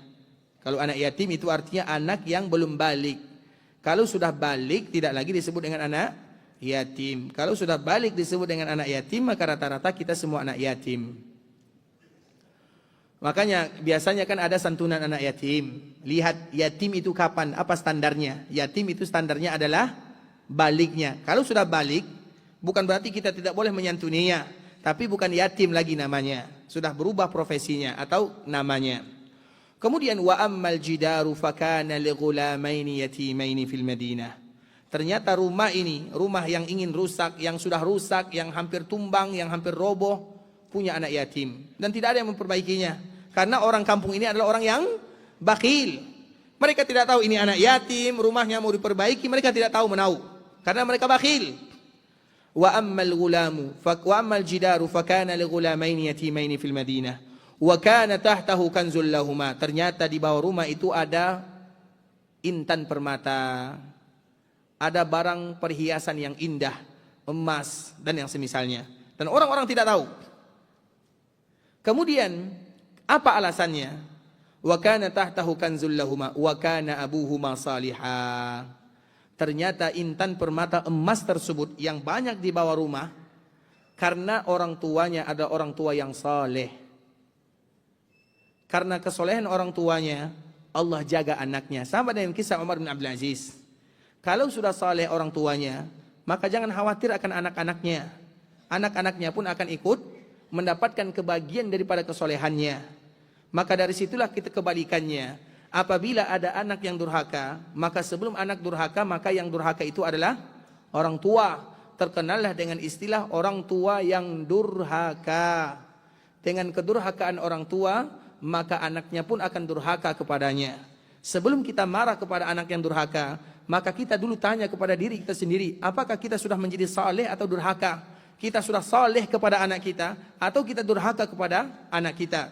Kalau anak yatim itu artinya anak yang belum balik. Kalau sudah balik tidak lagi disebut dengan anak yatim. Kalau sudah balik disebut dengan anak yatim, maka rata-rata kita semua anak yatim. Makanya biasanya kan ada santunan anak yatim. Lihat yatim itu kapan, apa standarnya. Yatim itu standarnya adalah baliknya. Kalau sudah balik, bukan berarti kita tidak boleh menyantuninya. Tapi bukan yatim lagi namanya. Sudah berubah profesinya atau namanya. Kemudian wa ammal jidaru fakana li ghulamaini yatimaini fil Madinah. Ternyata rumah ini, rumah yang ingin rusak, yang sudah rusak, yang hampir tumbang, yang hampir roboh, punya anak yatim dan tidak ada yang memperbaikinya. Karena orang kampung ini adalah orang yang bakhil. Mereka tidak tahu ini anak yatim, rumahnya mau diperbaiki, mereka tidak tahu menahu karena mereka bakhil. Wa ammal jidaru fakana li ghulamaini yatimaini fil Madinah wa kana tahtahu kanzul lahumā. Ternyata di bawah rumah itu ada intan permata, ada barang perhiasan yang indah, emas dan yang semisalnya. Dan orang-orang tidak tahu. Kemudian apa alasannya? Wa kana tahtahu kanzul lahumā wa kana abuhuma salihah. Ternyata intan permata emas tersebut yang banyak di bawah rumah karena orang tuanya ada orang tua yang saleh. Karena kesolehan orang tuanya, Allah jaga anaknya. Sama dengan kisah Umar bin Abdul Aziz. Kalau sudah saleh orang tuanya, maka jangan khawatir akan anak-anaknya. Anak-anaknya pun akan ikut mendapatkan kebahagiaan daripada kesolehannya. Maka dari situlah kita kebalikannya. apabila ada anak yang durhaka, maka sebelum anak durhaka, maka yang durhaka itu adalah orang tua. Terkenallah dengan istilah orang tua yang durhaka. Dengan kedurhakaan orang tua, maka anaknya pun akan durhaka kepadanya. Sebelum kita marah kepada anak yang durhaka, maka kita dulu tanya kepada diri kita sendiri, apakah kita sudah menjadi saleh atau durhaka? Kita sudah saleh kepada anak kita atau kita durhaka kepada anak kita?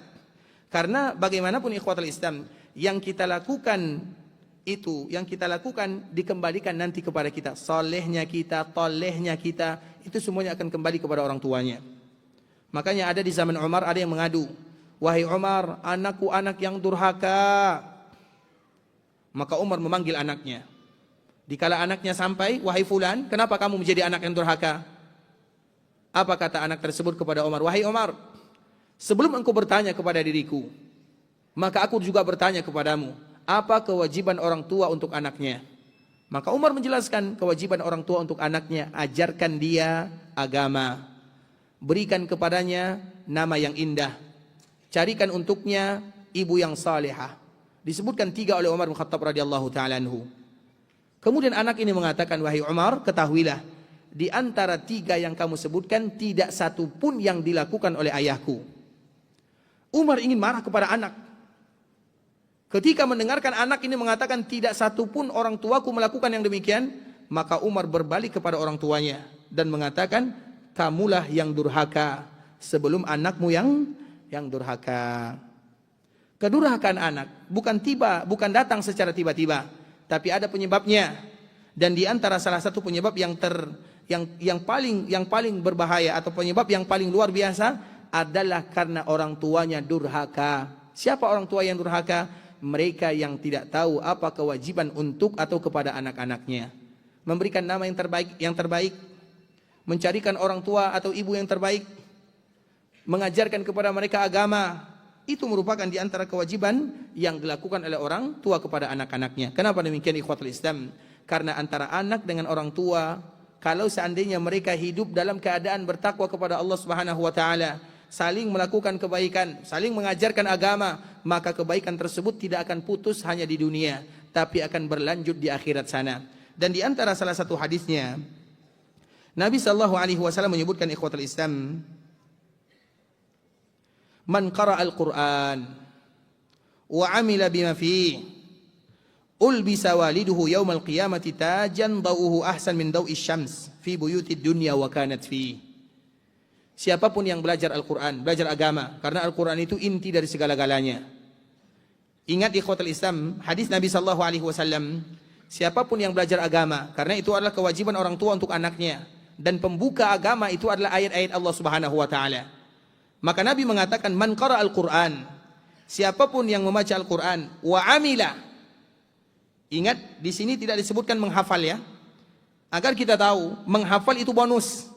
Karena bagaimanapun ikhwatul Islam, yang kita lakukan itu, yang kita lakukan dikembalikan nanti kepada kita. Salehnya kita, tolehnya kita, itu semuanya akan kembali kepada orang tuanya. Makanya ada di zaman Umar ada yang mengadu, wahai Umar, anakku anak yang durhaka. Maka Umar memanggil anaknya. Dikala anaknya sampai, wahai fulan, kenapa kamu menjadi anak yang durhaka? Apa kata anak tersebut kepada Umar? Wahai Umar, sebelum engkau bertanya kepada diriku, maka aku juga bertanya kepadamu, apa kewajiban orang tua untuk anaknya? Maka Umar menjelaskan kewajiban orang tua untuk anaknya, ajarkan dia agama, berikan kepadanya nama yang indah, carikan untuknya ibu yang salihah. Disebutkan 3 oleh Umar bin Khattab radhiyallahu taala anhu. Kemudian anak ini mengatakan, wahai Umar, ketahuilah, di antara 3 yang kamu sebutkan tidak satu pun yang dilakukan oleh ayahku. Umar ingin marah kepada anak. Ketika mendengarkan anak ini mengatakan tidak satu pun orang tuaku melakukan yang demikian, maka Umar berbalik kepada orang tuanya dan mengatakan, kamulah yang durhaka sebelum anakmu yang durhaka. Kedurhakaan anak bukan datang secara tiba-tiba, tapi ada penyebabnya. Dan di antara salah satu penyebab yang paling berbahaya atau penyebab yang paling luar biasa adalah karena orang tuanya durhaka. Siapa orang tua yang durhaka? Mereka yang tidak tahu apa kewajiban untuk atau kepada anak-anaknya. Memberikan nama yang terbaik, mencarikan orang tua atau ibu yang terbaik, mengajarkan kepada mereka agama, itu merupakan di antara kewajiban yang dilakukan oleh orang tua kepada anak-anaknya. Kenapa demikian ikhwatul Islam? Karena antara anak dengan orang tua, kalau seandainya mereka hidup dalam keadaan bertakwa kepada Allah Subhanahu wa taala, saling melakukan kebaikan, saling mengajarkan agama, maka kebaikan tersebut tidak akan putus hanya di dunia, tapi akan berlanjut di akhirat sana. Dan di antara salah satu hadisnya, Nabi sallallahu alaihi wasallam menyebutkan ikhwatul Islam, man qara'al Qur'an wa 'amila bima fihi ulbisa waliduhu yaumal qiyamati tajan dawuhu ahsan min dawi syams fi buyutid dunya wa kanat fi. Siapapun yang belajar Al-Quran, belajar agama, karena Al-Quran itu inti dari segala-galanya. Ingat ikhwatul Islam, hadis Nabi sallallahu alaihi wasallam, siapapun yang belajar agama, karena itu adalah kewajiban orang tua untuk anaknya, dan pembuka agama itu adalah ayat-ayat Allah Subhanahu wa taala. Maka Nabi mengatakan, man qara'al Qur'an, siapapun yang membaca Al-Quran, wa amila. Ingat, di sini tidak disebutkan menghafal ya. Agar kita tahu, menghafal itu bonus.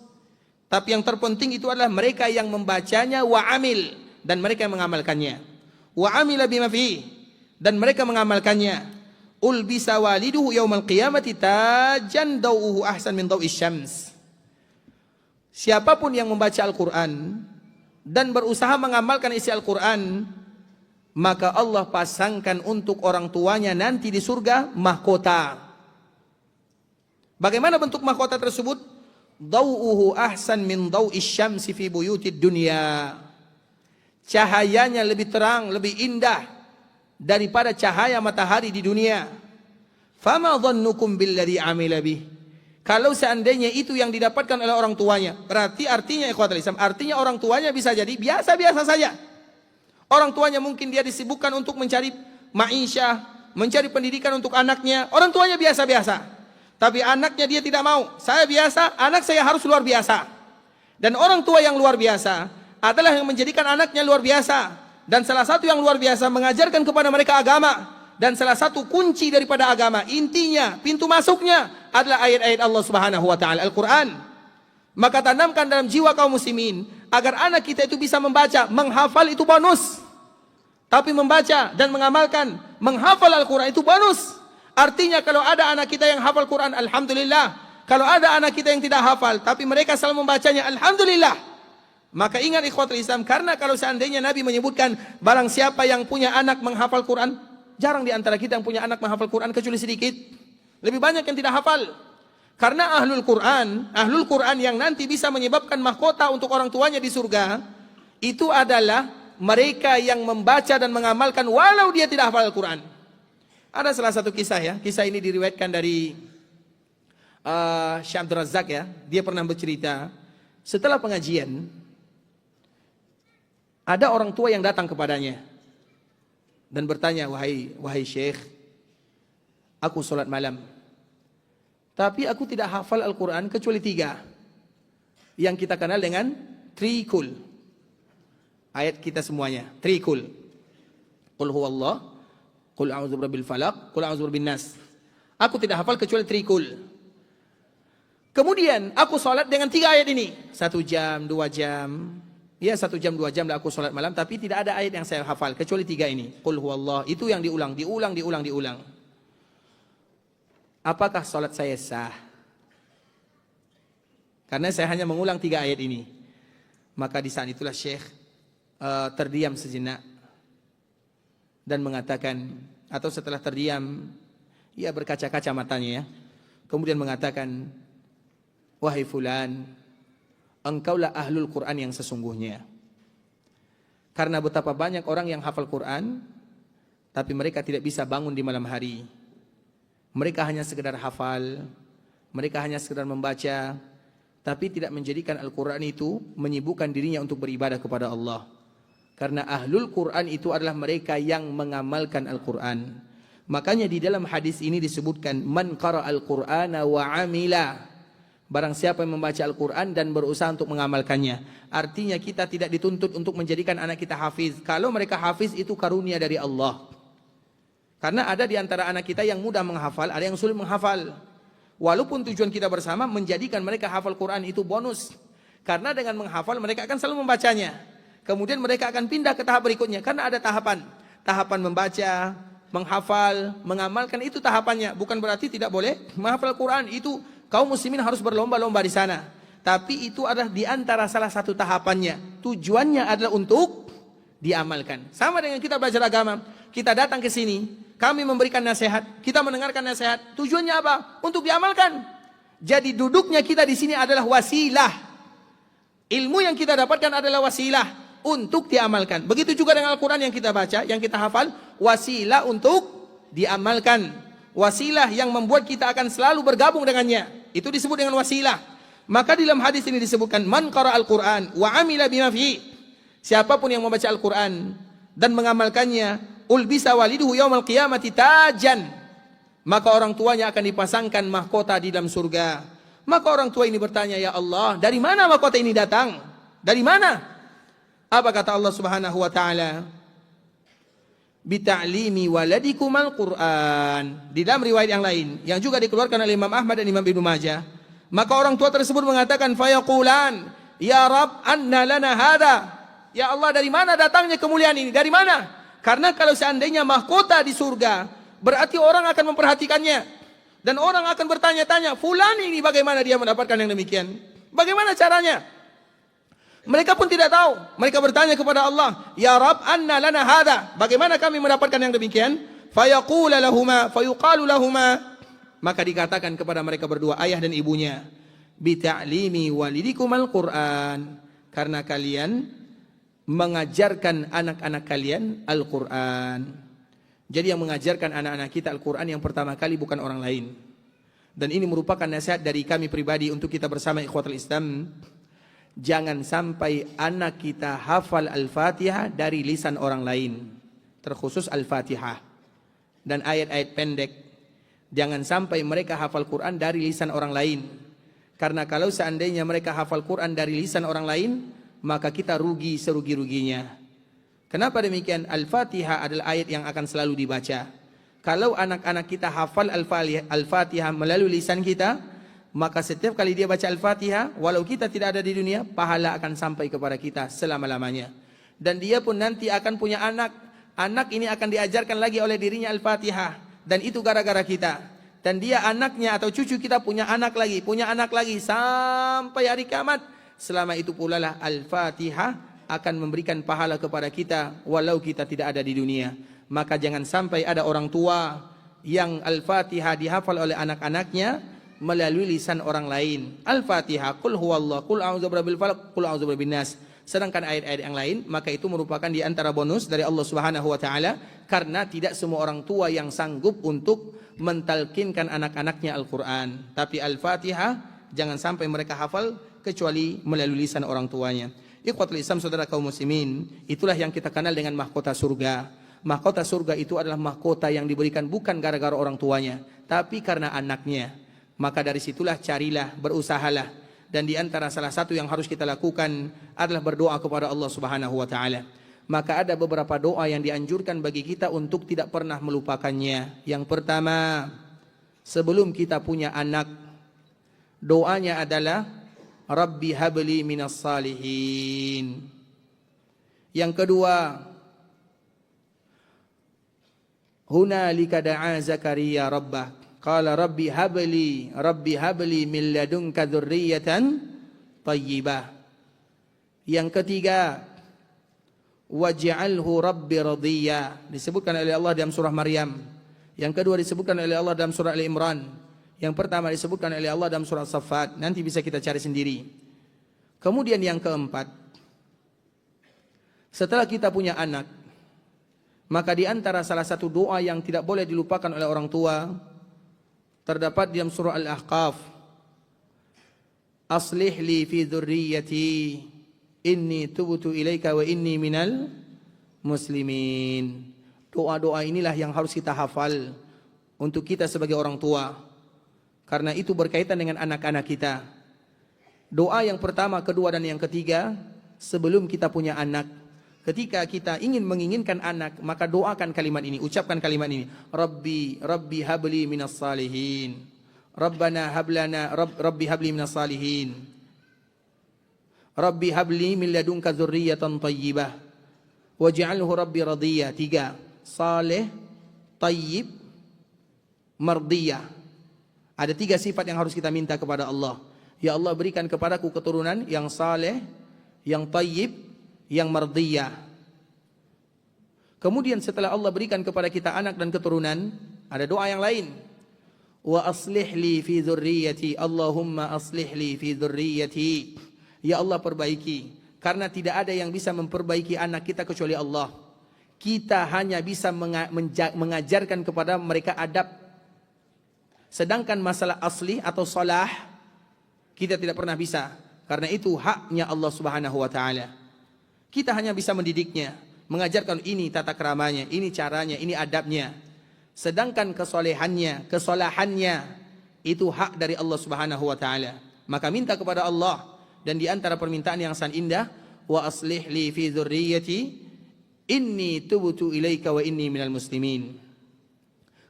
Tapi yang terpenting itu adalah mereka yang membacanya wa amil, dan mereka yang mengamalkannya. Wa amila bima fi, dan mereka mengamalkannya. Ulbisa waliduhu yaumal qiyamati tajan dawuhu ahsan min dawi syams. Siapapun yang membaca Al-Quran dan berusaha mengamalkan isi Al-Quran, maka Allah pasangkan untuk orang tuanya nanti di surga mahkota. Bagaimana bentuk mahkota tersebut? Dawuhu ahsan min dawi syamsi fi buyutid dunya. Cahayanya lebih terang, lebih indah daripada cahaya matahari di dunia. Fama dhannukum billadhi amila bih. Kalau seandainya itu yang didapatkan oleh orang tuanya, berarti artinya ikhwatul Islam, artinya orang tuanya bisa jadi biasa-biasa saja. Orang tuanya mungkin dia disibukkan untuk mencari ma'isyah, mencari pendidikan untuk anaknya. Orang tuanya biasa-biasa. Tapi anaknya dia tidak mau. Saya biasa, anak saya harus luar biasa. Dan orang tua yang luar biasa adalah yang menjadikan anaknya luar biasa. Dan salah satu yang luar biasa mengajarkan kepada mereka agama. Dan salah satu kunci daripada agama, intinya, pintu masuknya adalah ayat-ayat Allah Subhanahu wa taala, Al-Quran. Maka tanamkan dalam jiwa kaum muslimin agar anak kita itu bisa membaca, menghafal itu bonus. Tapi membaca dan mengamalkan, menghafal Al-Quran itu bonus. Artinya kalau ada anak kita yang hafal Quran, alhamdulillah. Kalau ada anak kita yang tidak hafal, tapi mereka selalu membacanya, alhamdulillah. Maka ingat ikhwatul Islam, karena kalau seandainya Nabi menyebutkan barang siapa yang punya anak menghafal Quran, Jarang di antara kita yang punya anak menghafal Quran kecuali sedikit. Lebih banyak yang tidak hafal. Karena ahlul Quran yang nanti bisa menyebabkan mahkota untuk orang tuanya di surga, itu adalah mereka yang membaca dan mengamalkan walau dia tidak hafal Al-Quran. Ada salah satu kisah ya, kisah ini diriwayatkan dari Syekh Abdul Razak ya. Dia pernah bercerita, setelah pengajian, ada orang tua yang datang kepadanya dan bertanya, wahai Syekh, aku sholat malam, tapi aku tidak hafal Al-Quran kecuali 3. Yang kita kenal dengan trikul. Ayat kita semuanya, trikul. Qul huwallah, qul a'udzu birabbil falaq, qul a'udzu birabbin nas. Aku tidak hafal kecuali trikul. Kemudian aku sholat dengan 3 ayat ini. 1 jam, 2 jam. Ya 1 jam, 2 jam lah aku sholat malam. Tapi tidak ada ayat yang saya hafal kecuali 3 ini. Qul huwallah, itu yang diulang. Apakah sholat saya sah? Karena saya hanya mengulang 3 ayat ini. Maka di saat itulah Syekh terdiam sejenak dan mengatakan, atau setelah terdiam, ia berkaca-kaca matanya ya. Kemudian mengatakan, wahai fulan, engkaulah ahlul Quran yang sesungguhnya. Karena betapa banyak orang yang hafal Quran, tapi mereka tidak bisa bangun di malam hari. Mereka hanya sekedar hafal, mereka hanya sekedar membaca, tapi tidak menjadikan Al-Quran itu menyibukkan dirinya untuk beribadah kepada Allah. Karena ahlul Quran itu adalah mereka yang mengamalkan Al-Quran. Makanya di dalam hadis ini disebutkan, man qara al-Qur'ana wa amila. Barang siapa yang membaca Al-Quran dan berusaha untuk mengamalkannya. Artinya kita tidak dituntut untuk menjadikan anak kita hafiz. Kalau mereka hafiz itu karunia dari Allah. Karena ada di antara anak kita yang mudah menghafal, ada yang sulit menghafal. Walaupun tujuan kita bersama menjadikan mereka hafal Quran itu bonus. Karena dengan menghafal mereka akan selalu membacanya. Kemudian mereka akan pindah ke tahap berikutnya. Karena ada tahapan. Tahapan membaca, menghafal, mengamalkan, itu tahapannya. Bukan berarti tidak boleh menghafal Quran. Itu kaum muslimin harus berlomba-lomba di sana. Tapi itu adalah di antara salah satu tahapannya. Tujuannya adalah untuk diamalkan. Sama dengan kita belajar agama. Kita datang ke sini, kami memberikan nasihat, kita mendengarkan nasihat. Tujuannya apa? Untuk diamalkan. Jadi duduknya kita di sini adalah wasilah. Ilmu yang kita dapatkan adalah wasilah untuk diamalkan. Begitu juga dengan Al-Quran yang kita baca, yang kita hafal, wasilah untuk diamalkan. Wasilah yang membuat kita akan selalu bergabung dengannya. Itu disebut dengan wasilah. Maka dalam hadis ini disebutkan, man qara al-Quran wa amila bima fihi. Siapapun yang membaca Al-Quran dan mengamalkannya, ulbisa waliduhu yaumal qiyamati tajan. Maka orang tuanya akan dipasangkan mahkota di dalam surga. Maka orang tua ini bertanya, ya Allah, dari mana mahkota ini datang? Dari mana? Apa kata Allah Subhanahu wa taala? Bita'limi waladikumal Qur'an. Di dalam riwayat yang lain yang juga dikeluarkan oleh Imam Ahmad dan Imam Ibnu Majah, maka orang tua tersebut mengatakan, fayaqulan, ya Rabb, anna lana hada. Ya Allah, dari mana datangnya kemuliaan ini? Dari mana? Karena kalau seandainya mahkota di surga, berarti orang akan memperhatikannya. Dan orang akan bertanya-tanya, fulan ini bagaimana dia mendapatkan yang demikian? Bagaimana caranya? Mereka pun tidak tahu. Mereka bertanya kepada Allah, ya Rabb, anna lana hada. Bagaimana kami mendapatkan yang demikian? Fayaqula lahuma, fayuqalu lahuma. Maka dikatakan kepada mereka berdua, ayah dan ibunya, bita'limi walidikumal Qur'an. Karena kalian mengajarkan anak-anak kalian Al-Quran. Jadi yang mengajarkan anak-anak kita Al-Quran yang pertama kali bukan orang lain. Dan ini merupakan nasihat dari kami pribadi untuk kita bersama ikhwatul Islam. Jangan sampai anak kita hafal Al-Fatihah dari lisan orang lain. Terkhusus Al-Fatihah dan ayat-ayat pendek. Jangan sampai mereka hafal Quran dari lisan orang lain. Karena kalau seandainya mereka hafal Quran dari lisan orang lain, maka kita rugi serugi-ruginya. Kenapa demikian? Al-Fatihah adalah ayat yang akan selalu dibaca. Kalau anak-anak kita hafal Al-Fatihah melalui lisan kita, maka setiap kali dia baca Al-Fatihah, walau kita tidak ada di dunia, pahala akan sampai kepada kita selama-lamanya. Dan dia pun nanti akan punya anak. Anak ini akan diajarkan lagi oleh dirinya Al-Fatihah. Dan itu gara-gara kita. Dan dia anaknya atau cucu kita punya anak lagi sampai hari kiamat. Selama itu pula lah Al-Fatihah akan memberikan pahala kepada kita walau kita tidak ada di dunia. Maka jangan sampai ada orang tua yang Al-Fatihah dihafal oleh anak-anaknya melalui lisan orang lain. Al-Fatihah, qul huwallah, qul a'udzu birabbil falaq, qul a'udzu birabbin nas. Sedangkan ayat-ayat yang lain, maka itu merupakan di antara bonus dari Allah Subhanahu wa taala, karena tidak semua orang tua yang sanggup untuk mentalkinkan anak-anaknya Al-Qur'an. Tapi Al-Fatihah jangan sampai mereka hafal kecuali melalui lisan orang tuanya. Ikhwatul Islam, saudara kaum muslimin, itulah yang kita kenal dengan mahkota surga. Mahkota surga itu adalah mahkota yang diberikan bukan gara-gara orang tuanya, tapi karena anaknya. Maka dari situlah carilah, berusahalah. Dan di antara salah satu yang harus kita lakukan adalah berdoa kepada Allah Subhanahu wa taala. Maka ada beberapa doa yang dianjurkan bagi kita untuk tidak pernah melupakannya. Yang pertama, sebelum kita punya anak, doanya adalah Rabbi habli minas salihin. Yang kedua, hunalika da'a Zakaria rabbah qala rabbi habli min ladunka dzurriyyatan thayyibah. Yang ketiga, waj'alhu rabbi radiyya, disebutkan oleh Allah dalam surah Maryam. Yang kedua disebutkan oleh Allah dalam surah Ali Imran. Yang pertama disebutkan oleh Allah dalam surah Saffat. Nanti bisa kita cari sendiri. Kemudian yang keempat, setelah kita punya anak, maka di antara salah satu doa yang tidak boleh dilupakan oleh orang tua terdapat dalam surah Al-Ahqaf, aslih li fi dzurriyyati inni tubtu ilaika wa inni minal muslimin. Doa-doa inilah yang harus kita hafal untuk kita sebagai orang tua, karena itu berkaitan dengan anak-anak kita. Doa yang pertama, kedua dan yang ketiga sebelum kita punya anak. Ketika kita menginginkan anak, maka doakan kalimat ini, ucapkan kalimat ini. Rabbi habli minas salihin. Rabbana hablana Rabbi habli minas salihin. Rabbi habli min ladunka dzurriyyatan thayyibah. Waj'alhu rabbi radiyya. 3. Saleh, tayyib, mardiyah. Ada 3 sifat yang harus kita minta kepada Allah. Ya Allah, berikan kepadaku keturunan yang saleh, yang tayyib, yang mardiyah. Kemudian setelah Allah berikan kepada kita anak dan keturunan, ada doa yang lain. Wa aslih li fi dzurriyyati, Allahumma aslih li fi dzurriyyati. Ya Allah, perbaiki, karena tidak ada yang bisa memperbaiki anak kita kecuali Allah. Kita hanya bisa mengajarkan kepada mereka adab. Sedangkan masalah asli atau salah, kita tidak pernah bisa, karena itu haknya Allah Subhanahu wa taala. Kita hanya bisa mendidiknya, mengajarkan ini tata keramanya, ini caranya, ini adabnya. Sedangkan kesalahannya itu hak dari Allah Subhanahu wa taala. Maka minta kepada Allah, dan di antara permintaan yang sangat indah, wa aslih li fi dzurriyyati inni tubtu ilaika wa inni minal muslimin.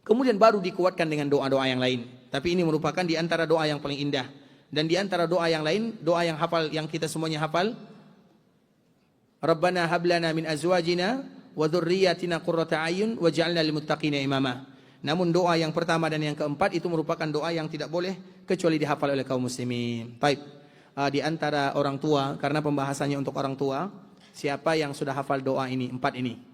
Kemudian baru dikuatkan dengan doa-doa yang lain. Tapi ini merupakan di antara doa yang paling indah. Dan di antara doa yang lain, doa yang hafal, yang kita semuanya hafal, Rabbana hablana min azwajina wa dzurriyyatina qurrata a'yun waj'alna lil muttaqina imama. Namun doa yang pertama dan yang keempat itu merupakan doa yang tidak boleh kecuali dihafal oleh kaum muslimin. Baik. Di antara orang tua, karena pembahasannya untuk orang tua, siapa yang sudah hafal doa ini, 4 ini?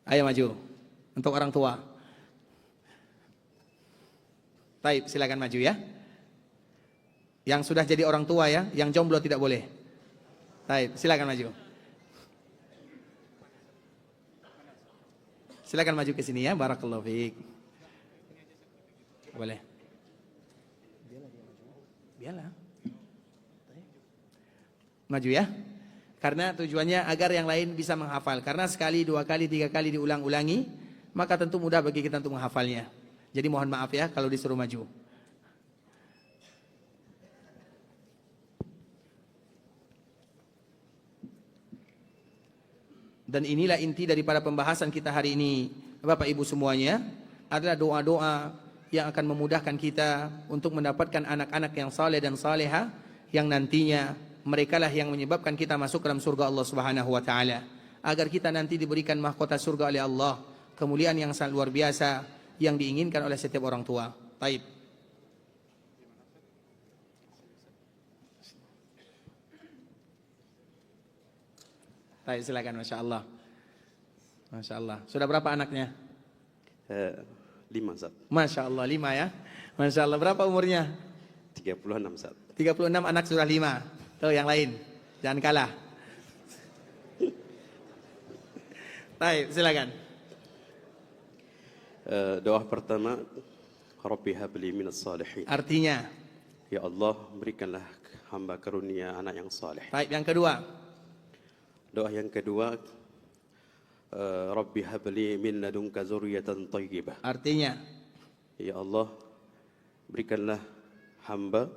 Ayo maju. Untuk orang tua. Baik, silakan maju ya. Yang sudah jadi orang tua ya, yang jomblo tidak boleh. Baik, silakan maju. Silakan maju ke sini ya, barakallahu fiik. Boleh. Biarlah. Maju ya. Karena tujuannya agar yang lain bisa menghafal. Karena sekali, 2 kali, 3 kali diulang-ulangi, maka tentu mudah bagi kita untuk menghafalnya. Jadi mohon maaf ya kalau disuruh maju. Dan inilah inti daripada pembahasan kita hari ini, Bapak Ibu semuanya, adalah doa-doa yang akan memudahkan kita untuk mendapatkan anak-anak yang saleh dan salehah, yang nantinya merekalah yang menyebabkan kita masuk dalam surga Allah Subhanahu wa taala. Agar kita nanti diberikan mahkota surga oleh Allah, kemuliaan yang sangat luar biasa yang diinginkan oleh setiap orang tua. Baik. Baik, silakan. Masya Allah. Masya Allah. Sudah berapa anaknya? 5 Ustaz. Masya Allah, 5 ya. Masya Allah. Berapa umurnya? 36 Ustaz. 36 anak sudah 5. Tuh yang lain. Jangan kalah. Baik, silakan. Doa pertama, Rabbi habli minas salihin. Artinya, Ya Allah, berikanlah hamba karunia anak yang saleh. baik, yang kedua. Doa yang kedua, Rabbi habli min ladunka zurriyatan thayyibah. Artinya, Ya Allah, berikanlah hamba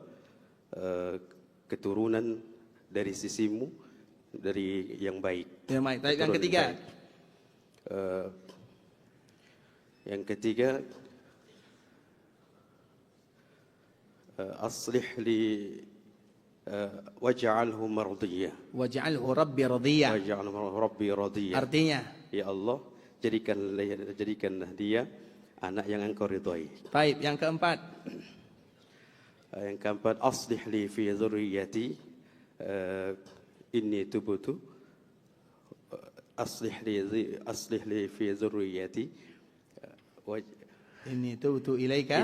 keturunan dari sisimu, dari yang baik. ya, baik. Baik, yang Keturunan ketiga. baik. Yang ketiga, aslih li waj'alhu mardiyah. Waj'alhu Rabbi radiyah. Waj'alhu rabbi radiyah. Artinya, Ya Allah, jadikanlah dia anak yang engkau ridhai. baik, yang keempat. Yang keempat, aslih li fi dzurriyyati inni tubtu aslih li fi dzurriyyati Inni tubtu ilaika.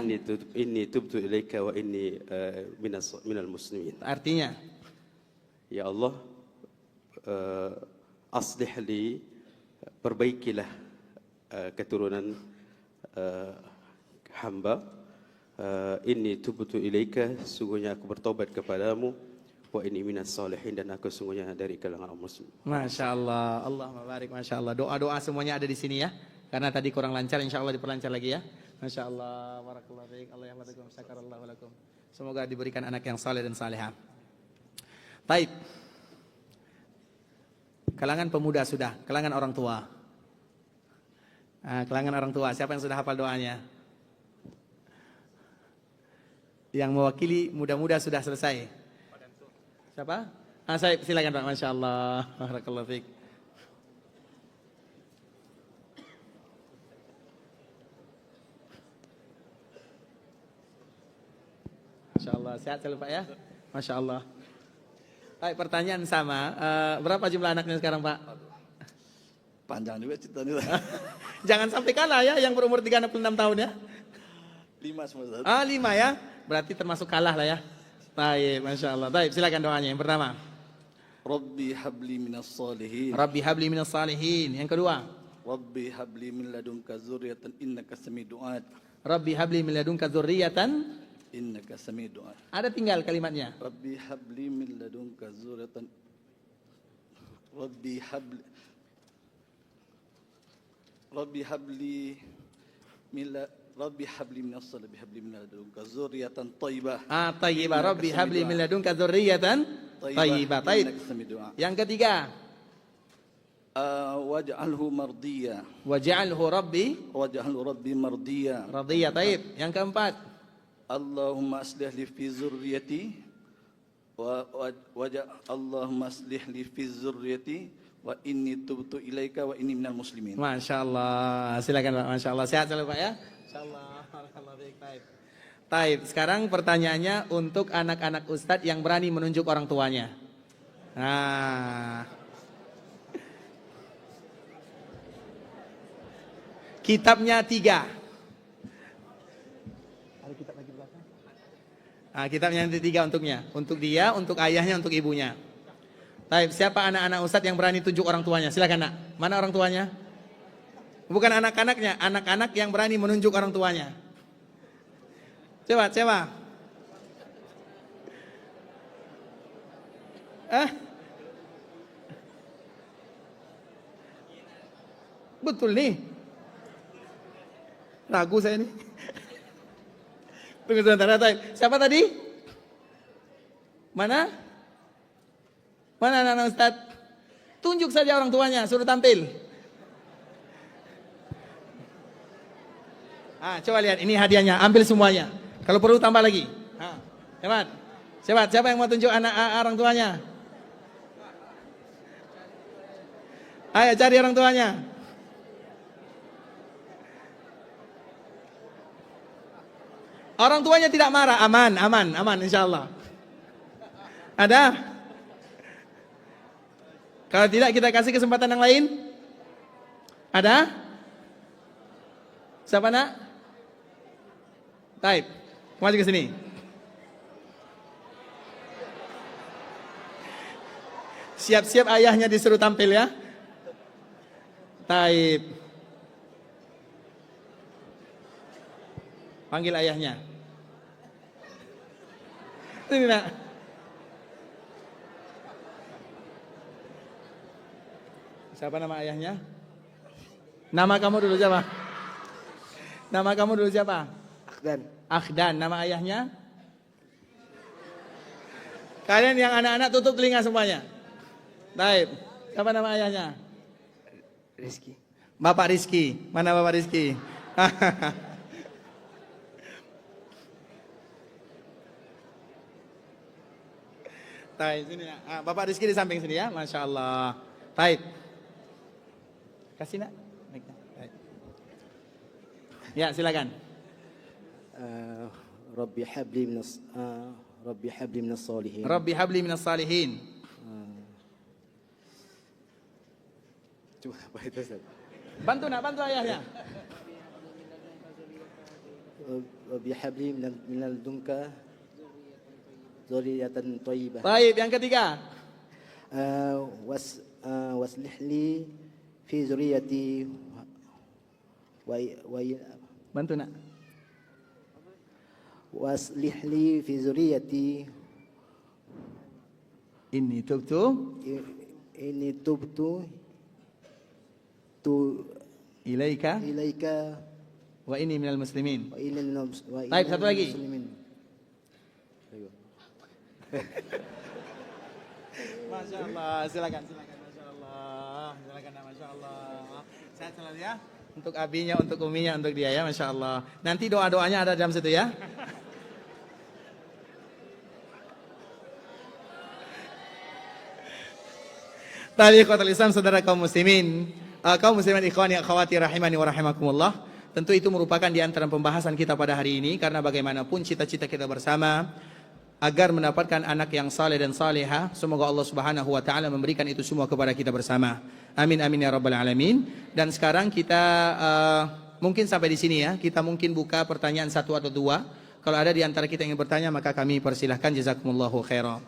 inni tubtu ilaika wa inni minal muslimin. Artinya, Ya Allah, aslih li, perbaikilah keturunan hamba. Inni tubtu ilaika, sungguhnya aku bertobat kepadamu. Wa inni minas salihin, dan aku sungguhnya dari kalangan muslim. Masya Allah, Allah mabarik, Masya Allah. Doa-doa semuanya ada di sini ya. Karena tadi kurang lancar, insya Allah diperlancar lagi ya. Masya Allah, barakallahu fiik, Allah yahfadzukum, syakarallahu lakum. Semoga diberikan anak yang saleh dan salehah. Baik. Kalangan pemuda sudah, kalangan orang tua. Kalangan orang tua, siapa yang sudah hafal doanya? Yang mewakili muda-muda sudah selesai. Siapa? Saya silakan Pak. Masya Allah, barakallahu fiik. Masya Allah, sehat selalu Pak ya. Masya Allah. Baik, pertanyaan sama. Berapa jumlah anaknya sekarang Pak? Panjang juga ceritanya. Jangan sampai kalah ya, yang berumur 36 tahun ya. 5 semua Ustaz. 5 ya, berarti termasuk kalah lah ya. Baik, Masya Allah. Baik, silakan doanya. Yang pertama, Rabbi habli minas salihin. Rabbi habli minas salihin. Yang kedua, Rabbi habli min ladunka zurriyatan innaka sami'ud du'at. Rabbi habli min ladunka dzurriyyatan. Innaka sami'ud du'at. Ada tinggal kalimatnya. Rabbi habli min ladunka zurriyatan. Rabbi habli Rabbi habli minas salihin. Rabbi habli min ladunka zurriyatan thayyibah. Thayyibah. Rabbi habli min ladunka dzurriyyatan thayyibah. Baik. Innaka sami'ud du'at. Yang ketiga, Waj'alhu mardiyah. waj'alhu Rabbi Waj'alhu rabbi mardiyah. radiyah. Baik. Yang keempat, Allahumma aslih li fi zurriyati Allahumma aslih li fi zurriyati wa inni tubtu ilaika wa inni minal muslimin. Masya Allah. Silakan Pak. Masya Allah. Sehat selalu Pak ya. Masya Allah. Baik. Taib. Sekarang pertanyaannya untuk anak-anak Ustadz yang berani menunjuk orang tuanya. Kitabnya 3. Kitabnya nanti 3 untuknya. Untuk dia, untuk ayahnya, untuk ibunya. Baik, siapa anak-anak Ustadz yang berani tunjuk orang tuanya? Silakan nak. Mana orang tuanya? Bukan anak-anaknya, anak-anak yang berani menunjuk orang tuanya. Coba. Betul nih. Ragu saya nih. Tunggu sebentar, siapa tadi? Mana anak-anak Ustadz? Tunjuk saja orang tuanya, suruh tampil. Coba lihat, ini hadiahnya, ambil semuanya. Kalau perlu tambah lagi. Siapa yang mau tunjuk anak orang tuanya? Ayo cari orang tuanya. Orang tuanya tidak marah, aman insya Allah. Ada? Kalau tidak kita kasih kesempatan yang lain. Ada? Siapa nak? Taib. Maju ke sini. Siap-siap ayahnya disuruh tampil ya. Taib. Panggil ayahnya. Sini nak. Siapa nama ayahnya? Nama kamu dulu siapa? Nama kamu dulu siapa? Akhdan. Akhdan. Nama ayahnya? Kalian yang anak-anak tutup telinga semuanya. Taib. Siapa nama ayahnya? Rizki. Bapak Rizki. Mana Bapak Rizki? Taib. Sini ya. Bapak Rizki di samping sini ya. Masya Allah. Taib. Kasih nak. Taib. Ya silakan. Rabbi habli minas Rabbi habli minas salihin. Rabbi habli minas salihin. Cuma apa itu Ustaz? Bantu nak, bantu ayahnya. Rabbi habli minal dunka dzurriyyatan thayyibah. Taib, yang ketiga. Waslih li fi dzurriyyati wa Bantu nak. waslih li fi dzurriyyati Inni tubtu ini tubtu ilaika ilaika wa inni minal muslimin. wa inna Baik, satu lagi. Masya Allah, silakan. Masya Allah, silakan. Masya Allah. Sehat selalu ya. Untuk abinya, untuk uminya, untuk dia ya. Masya Allah. Nanti doa-doanya ada dalam situ ya. Tadi ikhwatul Islam, saudara kaum muslimin, kaum muslimat ikhwani akhwati rahimani wa rahimakumullah. Tentu itu merupakan di antara pembahasan kita pada hari ini, karena bagaimanapun cita-cita kita bersama agar mendapatkan anak yang saleh dan salehah. Semoga Allah Subhanahu wa taala memberikan itu semua kepada kita bersama. Amin amin ya rabbal alamin. Dan sekarang kita mungkin sampai di sini ya. Kita mungkin buka pertanyaan satu atau dua. Kalau ada di antara kita yang ingin bertanya, maka kami persilahkan. Jazakumullahu khairan.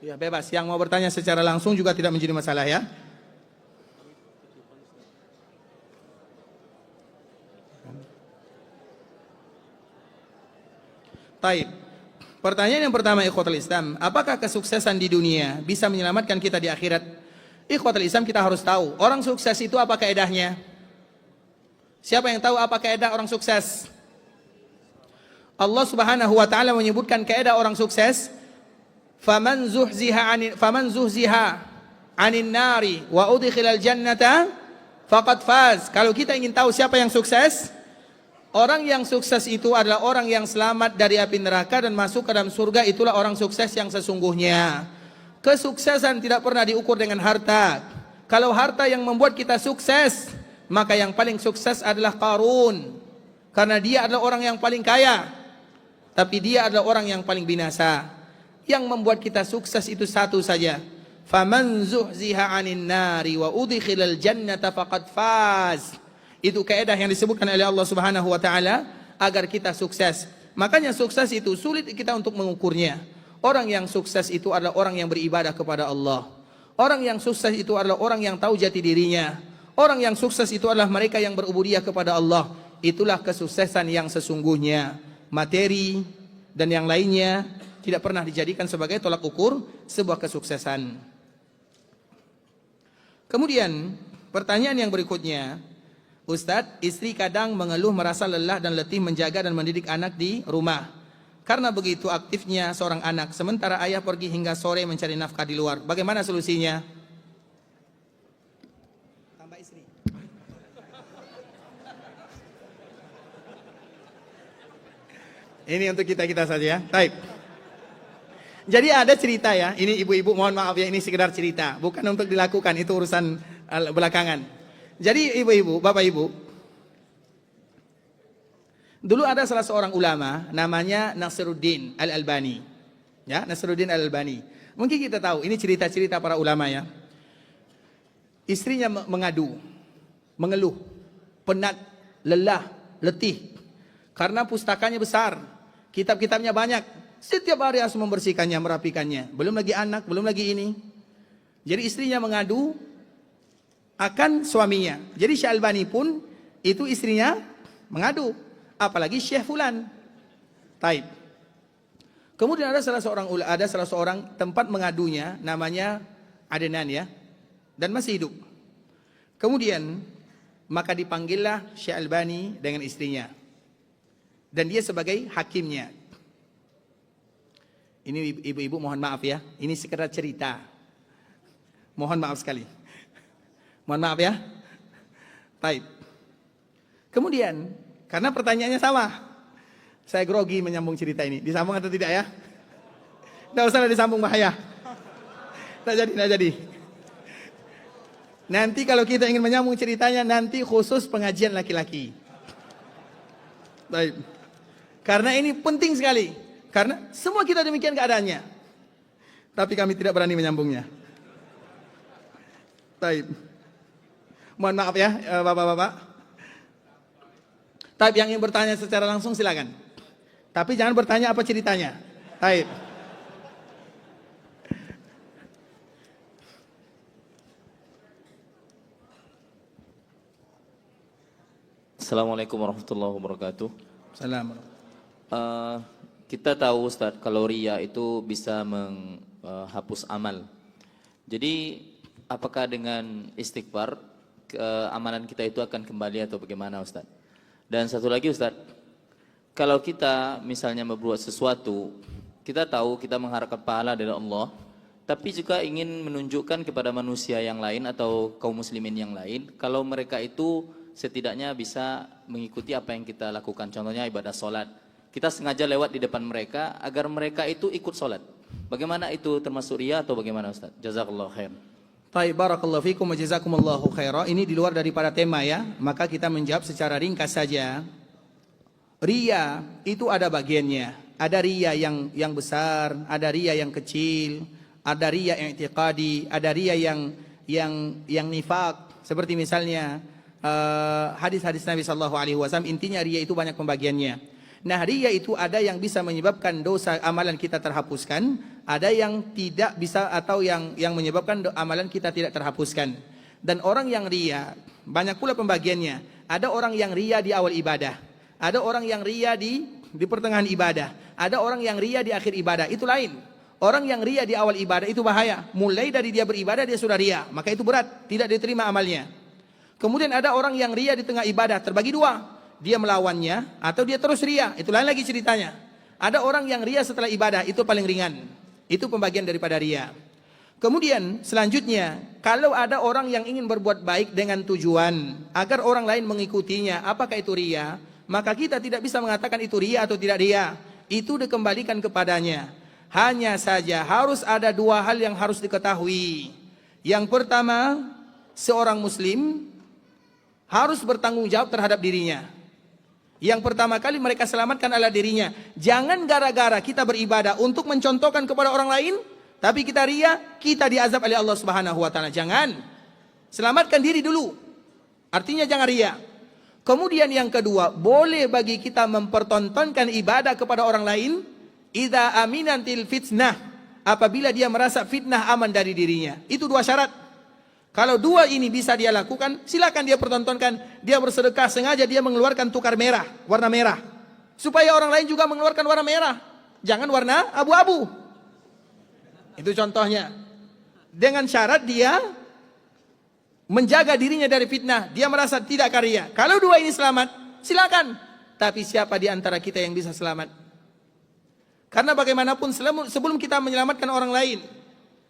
Ya bebas, yang mau bertanya secara langsung juga tidak menjadi masalah ya. Taib. Pertanyaan yang pertama ikhwatul Islam, apakah kesuksesan di dunia bisa menyelamatkan kita di akhirat? Ikhwatul Islam, kita harus tahu, orang sukses itu apa kaedahnya? Siapa yang tahu apa kaedah orang sukses? Allah Subhanahu wa taala menyebutkan kaedah orang sukses, faman zuhziha 'anil nari wa udkhilal jannata faqad faz. Kalau kita ingin tahu siapa yang sukses, orang yang sukses itu adalah orang yang selamat dari api neraka dan masuk ke dalam surga. Itulah orang sukses yang sesungguhnya. Kesuksesan tidak pernah diukur dengan harta. Kalau harta yang membuat kita sukses, maka yang paling sukses adalah Qarun, karena dia adalah orang yang paling kaya, tapi dia adalah orang yang paling binasa. Yang membuat kita sukses itu satu saja, faman zuhziha 'anil nari wa udkhilal jannata faqad faz. Itu kaidah yang disebutkan oleh Allah Subhanahu wa taala agar kita sukses. Makanya sukses itu sulit kita untuk mengukurnya. Orang yang sukses itu adalah orang yang beribadah kepada Allah. Orang yang sukses itu adalah orang yang tahu jati dirinya. Orang yang sukses itu adalah mereka yang berubudiyah kepada Allah. Itulah kesuksesan yang sesungguhnya. Materi dan yang lainnya tidak pernah dijadikan sebagai tolak ukur sebuah kesuksesan. Kemudian pertanyaan yang berikutnya, Ustadz, istri kadang mengeluh merasa lelah dan letih menjaga dan mendidik anak di rumah karena begitu aktifnya seorang anak, sementara ayah pergi hingga sore mencari nafkah di luar. Bagaimana solusinya? Tambah istri. Ini untuk kita saja ya. Baik. Jadi ada cerita ya, ini ibu-ibu mohon maaf ya, ini sekedar cerita, bukan untuk dilakukan, itu urusan belakangan. Jadi ibu-ibu, bapak ibu, Dulu ada salah seorang ulama namanya Nasiruddin Al-Albani. Ya, Nasiruddin Al-Albani. Mungkin kita tahu, ini cerita-cerita para ulama ya. Istrinya mengadu, mengeluh, penat, lelah, letih. Karena pustakanya besar, kitab-kitabnya banyak. Setiap hari harus membersihkannya, merapikannya. Belum lagi anak, belum lagi ini. Jadi istrinya mengadu akan suaminya. Jadi Syekh Albani pun itu istrinya mengadu. Apalagi Syekh Fulan. Taib. Kemudian ada salah seorang tempat mengadunya namanya Adnan ya. Dan masih hidup. Kemudian maka dipanggillah Syekh Albani dengan istrinya. Dan dia sebagai hakimnya. Ini ibu-ibu mohon maaf ya. Ini sekedar cerita. Mohon maaf sekali. Mohon maaf ya. Baik. Kemudian, karena pertanyaannya sama. Saya grogi menyambung cerita ini. Disambung atau tidak ya? Tidak usah disambung, bahaya. Tidak jadi. Nanti kalau kita ingin menyambung ceritanya, nanti khusus pengajian laki-laki. Baik. Karena ini penting sekali. Karena semua kita demikian keadaannya. Tapi kami tidak berani menyambungnya. Baik. Mohon maaf ya, bapak-bapak. Tapi yang ingin bertanya secara langsung silakan. Tapi jangan bertanya apa ceritanya. Baik. Assalamualaikum warahmatullahi wabarakatuh. Assalamualaikum. Kita tahu Ustaz, kalau riya itu bisa menghapus amal. Jadi apakah dengan istighfar amalan kita itu akan kembali atau bagaimana Ustaz? Dan satu lagi Ustaz, kalau kita misalnya membuat sesuatu, kita tahu kita mengharapkan pahala dari Allah, tapi juga ingin menunjukkan kepada manusia yang lain atau kaum muslimin yang lain, kalau mereka itu setidaknya bisa mengikuti apa yang kita lakukan. Contohnya ibadah sholat. Kita sengaja lewat di depan mereka agar mereka itu ikut sholat. Bagaimana itu termasuk riya atau bagaimana Ustaz? Jazakallahu khair. Baik, barakallahu fikum wa jazakumullahu khaira. Ini di luar daripada tema ya. Maka kita menjawab secara ringkas saja. Riya itu ada bagiannya. Ada riya yang besar, ada riya yang kecil, ada riya yang i'tiqadi, ada riya yang nifaq. Seperti misalnya hadis-hadis Nabi sallallahu alaihi wasallam, intinya riya itu banyak pembagiannya. Nah, riya itu ada yang bisa menyebabkan dosa amalan kita terhapuskan, ada yang tidak bisa atau yang menyebabkan amalan kita tidak terhapuskan. Dan orang yang riya banyak pula pembagiannya. Ada orang yang riya di awal ibadah, ada orang yang riya di pertengahan ibadah, ada orang yang riya di akhir ibadah. Itu lain. Orang yang riya di awal ibadah itu bahaya. Mulai dari dia beribadah dia sudah riya, maka itu berat, tidak diterima amalnya. Kemudian ada orang yang riya di tengah ibadah, terbagi dua. Dia melawannya atau dia terus riya, itu lain lagi ceritanya. Ada orang yang riya setelah ibadah, itu paling ringan. Itu pembagian daripada riya. Kemudian selanjutnya, kalau ada orang yang ingin berbuat baik dengan tujuan agar orang lain mengikutinya, apakah itu riya? Maka kita tidak bisa mengatakan itu riya atau tidak riya. Itu dikembalikan kepadanya. Hanya saja harus ada dua hal yang harus diketahui. Yang pertama, seorang muslim harus bertanggung jawab terhadap dirinya. Yang pertama kali mereka selamatkan adalah dirinya. Jangan gara-gara kita beribadah untuk mencontohkan kepada orang lain, tapi kita riya, kita diazab oleh Allah Subhanahu wa taala. Jangan. Selamatkan diri dulu. Artinya jangan riya. Kemudian yang kedua, boleh bagi kita mempertontonkan ibadah kepada orang lain idza aminantil fitnah, apabila dia merasa fitnah aman dari dirinya. Itu dua syarat. Kalau dua ini bisa dia lakukan, silakan dia pertontonkan. Dia bersedekah, sengaja dia mengeluarkan tukar merah, warna merah, supaya orang lain juga mengeluarkan warna merah. Jangan warna abu-abu. Itu contohnya. Dengan syarat dia menjaga dirinya dari fitnah. Dia merasa tidak karya. Kalau dua ini selamat, silakan. Tapi siapa di antara kita yang bisa selamat? Karena bagaimanapun sebelum kita menyelamatkan orang lain,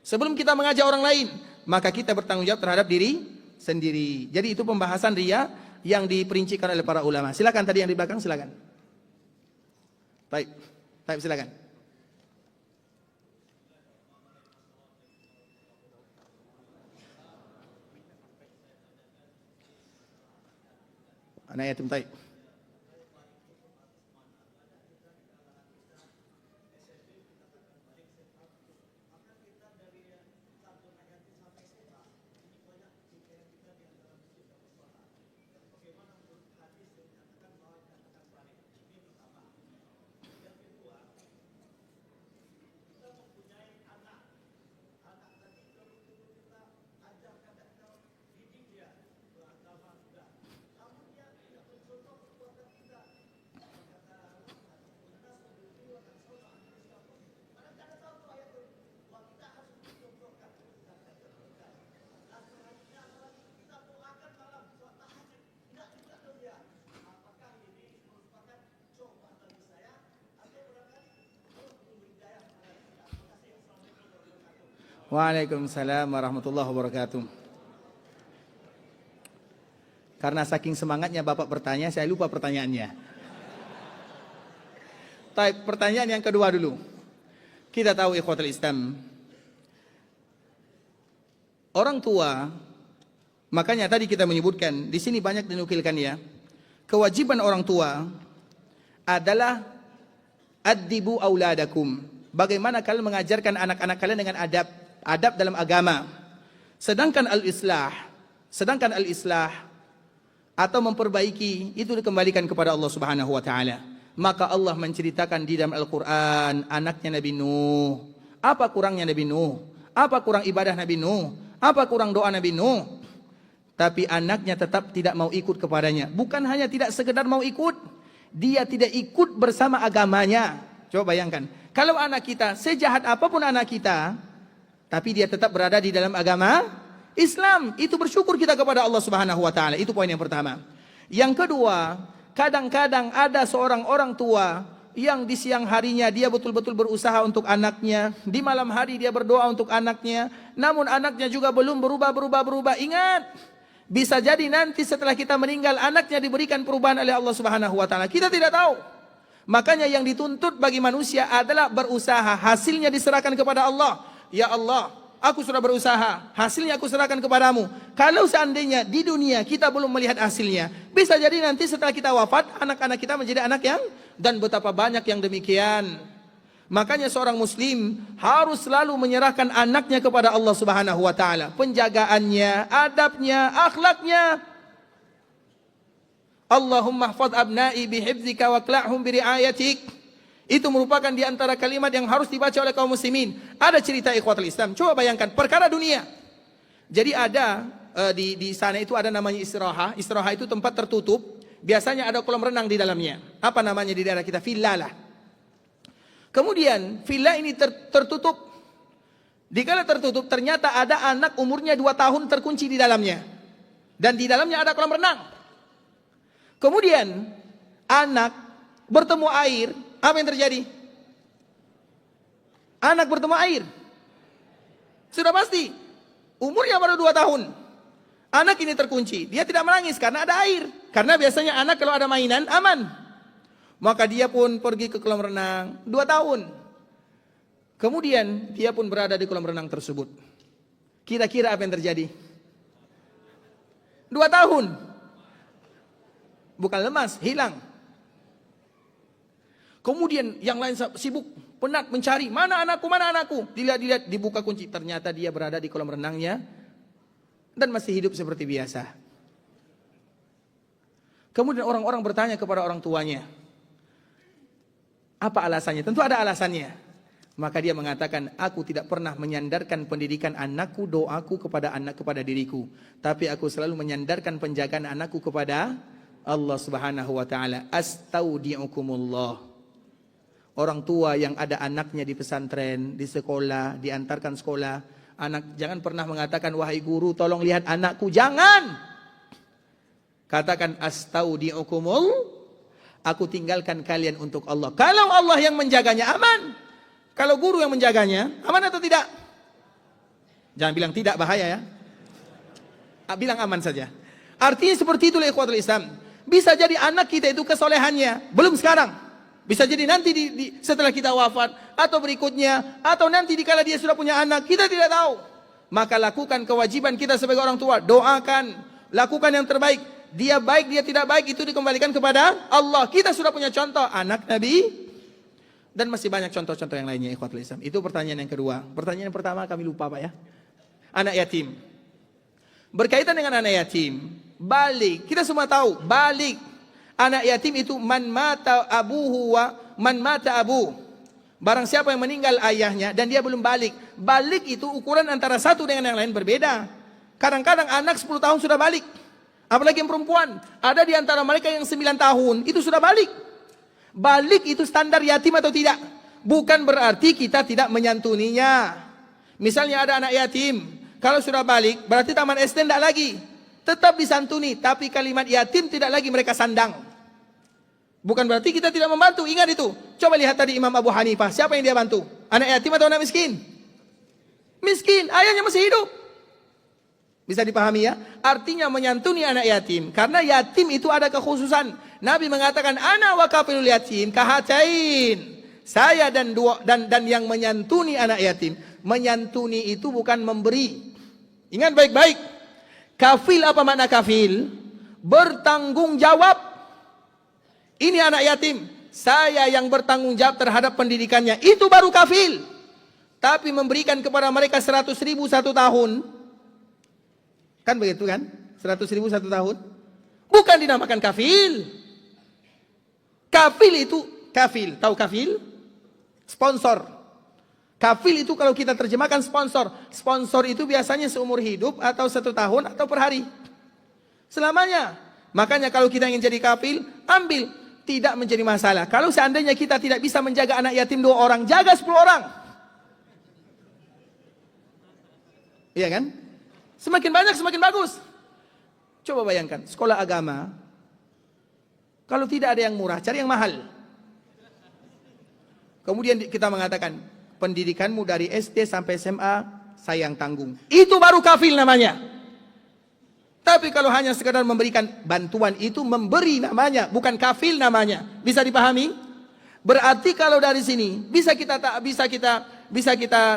sebelum kita mengajak orang lain, maka kita bertanggung jawab terhadap diri sendiri. Jadi itu pembahasan riya yang diperincikan oleh para ulama. Silakan tadi yang di belakang, silakan. Baik, silakan. Anak yatim, baik. Waalaikumsalam warahmatullahi wabarakatuh. Karena saking semangatnya Bapak bertanya, saya lupa pertanyaannya. Baik, pertanyaan yang kedua dulu. Kita tahu ikhwatul Islam, orang tua, makanya tadi kita menyebutkan, di sini banyak dinukilkan ya, kewajiban orang tua adalah addibu auladakum. Bagaimana kalian mengajarkan anak-anak kalian dengan adab dalam agama. Sedangkan al-islah atau memperbaiki itu dikembalikan kepada Allah Subhanahu wa taala. Maka Allah menceritakan di dalam Al-Qur'an anaknya Nabi Nuh. Apa kurangnya Nabi Nuh? Apa kurang ibadah Nabi Nuh? Apa kurang doa Nabi Nuh? Tapi anaknya tetap tidak mau ikut kepadanya. Bukan hanya tidak sekedar mau ikut, dia tidak ikut bersama agamanya. Coba bayangkan, kalau anak kita, sejahat apapun anak kita, tapi dia tetap berada di dalam agama Islam, itu bersyukur kita kepada Allah Subhanahu wa taala. Itu poin yang pertama. Yang kedua, kadang-kadang ada seorang orang tua yang di siang harinya dia betul-betul berusaha untuk anaknya, di malam hari dia berdoa untuk anaknya, namun anaknya juga belum berubah. Ingat, bisa jadi nanti setelah kita meninggal anaknya diberikan perubahan oleh Allah Subhanahu wa taala. Kita tidak tahu. Makanya yang dituntut bagi manusia adalah berusaha, hasilnya diserahkan kepada Allah. Ya Allah, aku sudah berusaha, hasilnya aku serahkan kepadamu. Kalau seandainya di dunia kita belum melihat hasilnya, bisa jadi nanti setelah kita wafat, anak-anak kita menjadi anak yang, dan betapa banyak yang demikian. Makanya seorang muslim harus selalu menyerahkan anaknya kepada Allah Subhanahu wa taala. Penjagaannya, adabnya, akhlaknya. Allahumma hafadh abna'i bihifdzika wa kla'hum biriayatik. Itu merupakan di antara kalimat yang harus dibaca oleh kaum muslimin. Ada cerita ikhwatul Islam. Coba bayangkan perkara dunia. Jadi ada di sana itu ada namanya istiraha. Istiraha itu tempat tertutup. Biasanya ada kolam renang di dalamnya. Apa namanya di daerah kita? Villa lah. Kemudian villa ini tertutup. Dikala tertutup ternyata ada anak umurnya 2 tahun terkunci di dalamnya. Dan di dalamnya ada kolam renang. Kemudian anak bertemu air, apa yang terjadi? Anak bertemu air. Sudah pasti. Umurnya baru 2 tahun. Anak ini terkunci. Dia tidak menangis karena ada air. Karena biasanya anak kalau ada mainan aman. Maka dia pun pergi ke kolam renang 2 tahun. Kemudian dia pun berada di kolam renang tersebut. Kira-kira apa yang terjadi? 2 tahun. Bukan lemas, hilang. Kemudian yang lain sibuk, penat mencari, mana anakku? Dilihat, dibuka kunci. Ternyata dia berada di kolam renangnya dan masih hidup seperti biasa. Kemudian orang-orang bertanya kepada orang tuanya, apa alasannya? Tentu ada alasannya. Maka dia mengatakan, aku tidak pernah menyandarkan pendidikan anakku, doaku kepada diriku. Tapi aku selalu menyandarkan penjagaan anakku kepada Allah Subhanahu wa taala. Astaudiukumullah. Orang tua yang ada anaknya di pesantren, di sekolah, diantarkan sekolah, anak jangan pernah mengatakan wahai guru tolong lihat anakku, jangan. Katakan astaudiukumul, aku tinggalkan kalian untuk Allah. Kalau Allah yang menjaganya aman. Kalau guru yang menjaganya aman atau tidak? Jangan bilang tidak, bahaya ya. Bilang aman saja. Artinya seperti itulah ikhwatul Islam. Bisa jadi anak kita itu kesolehannya belum sekarang. Bisa jadi nanti setelah kita wafat atau berikutnya atau nanti dikala dia sudah punya anak, kita tidak tahu. Maka lakukan kewajiban kita sebagai orang tua, doakan, lakukan yang terbaik. Dia baik, dia tidak baik itu dikembalikan kepada Allah. Kita sudah punya contoh anak Nabi dan masih banyak contoh-contoh yang lainnya ikhwatul Islam. Itu pertanyaan yang kedua. Pertanyaan yang pertama kami lupa Pak ya. Anak yatim. Berkaitan dengan anak yatim, balik. Kita semua tahu, balik. Anak yatim itu man mata abuhu wa man mata abu. Barang siapa yang meninggal ayahnya dan dia belum balik. Balik itu ukuran antara satu dengan yang lain berbeda. Kadang-kadang anak 10 tahun sudah balik. Apalagi yang perempuan. Ada di antara mereka yang 9 tahun itu sudah balik. Balik itu standar yatim atau tidak? Bukan berarti kita tidak menyantuninya. Misalnya ada anak yatim. Kalau sudah balik, berarti taman SD tidak lagi. Tetap disantuni, tapi kalimat yatim tidak lagi mereka sandang. Bukan berarti kita tidak membantu, ingat itu. Coba lihat tadi Imam Abu Hanifah, siapa yang dia bantu? Anak yatim atau anak miskin? Miskin, ayahnya masih hidup. Bisa dipahami ya? Artinya menyantuni anak yatim. Karena yatim itu ada kekhususan. Nabi mengatakan, ana wa kafilul yatim kahatain. Saya dan yang menyantuni anak yatim. Menyantuni itu bukan memberi. Ingat baik-baik. Kafil apa makna kafil? Bertanggung jawab. Ini anak yatim. Saya yang bertanggung jawab terhadap pendidikannya. Itu baru kafil. Tapi memberikan kepada mereka 100.000 1 tahun. Kan begitu kan? 100.000 1 tahun. Bukan dinamakan kafil. Kafil itu, kafil. Tahu kafil? Sponsor. Kafil itu kalau kita terjemahkan sponsor. Sponsor itu biasanya seumur hidup atau 1 tahun atau per hari. Selamanya. Makanya kalau kita ingin jadi kafil, ambil. Tidak menjadi masalah. Kalau seandainya kita tidak bisa menjaga anak yatim 2 orang, jaga 10 orang. Iya kan? Semakin banyak semakin bagus. Coba bayangkan, sekolah agama. Kalau tidak ada yang murah, cari yang mahal. Kemudian kita mengatakan, pendidikanmu dari SD sampai SMA, saya yang tanggung. Itu baru kafil namanya. Tapi kalau hanya sekadar memberikan bantuan, itu memberi namanya, bukan kafil namanya. Bisa dipahami? Berarti kalau dari sini bisa kita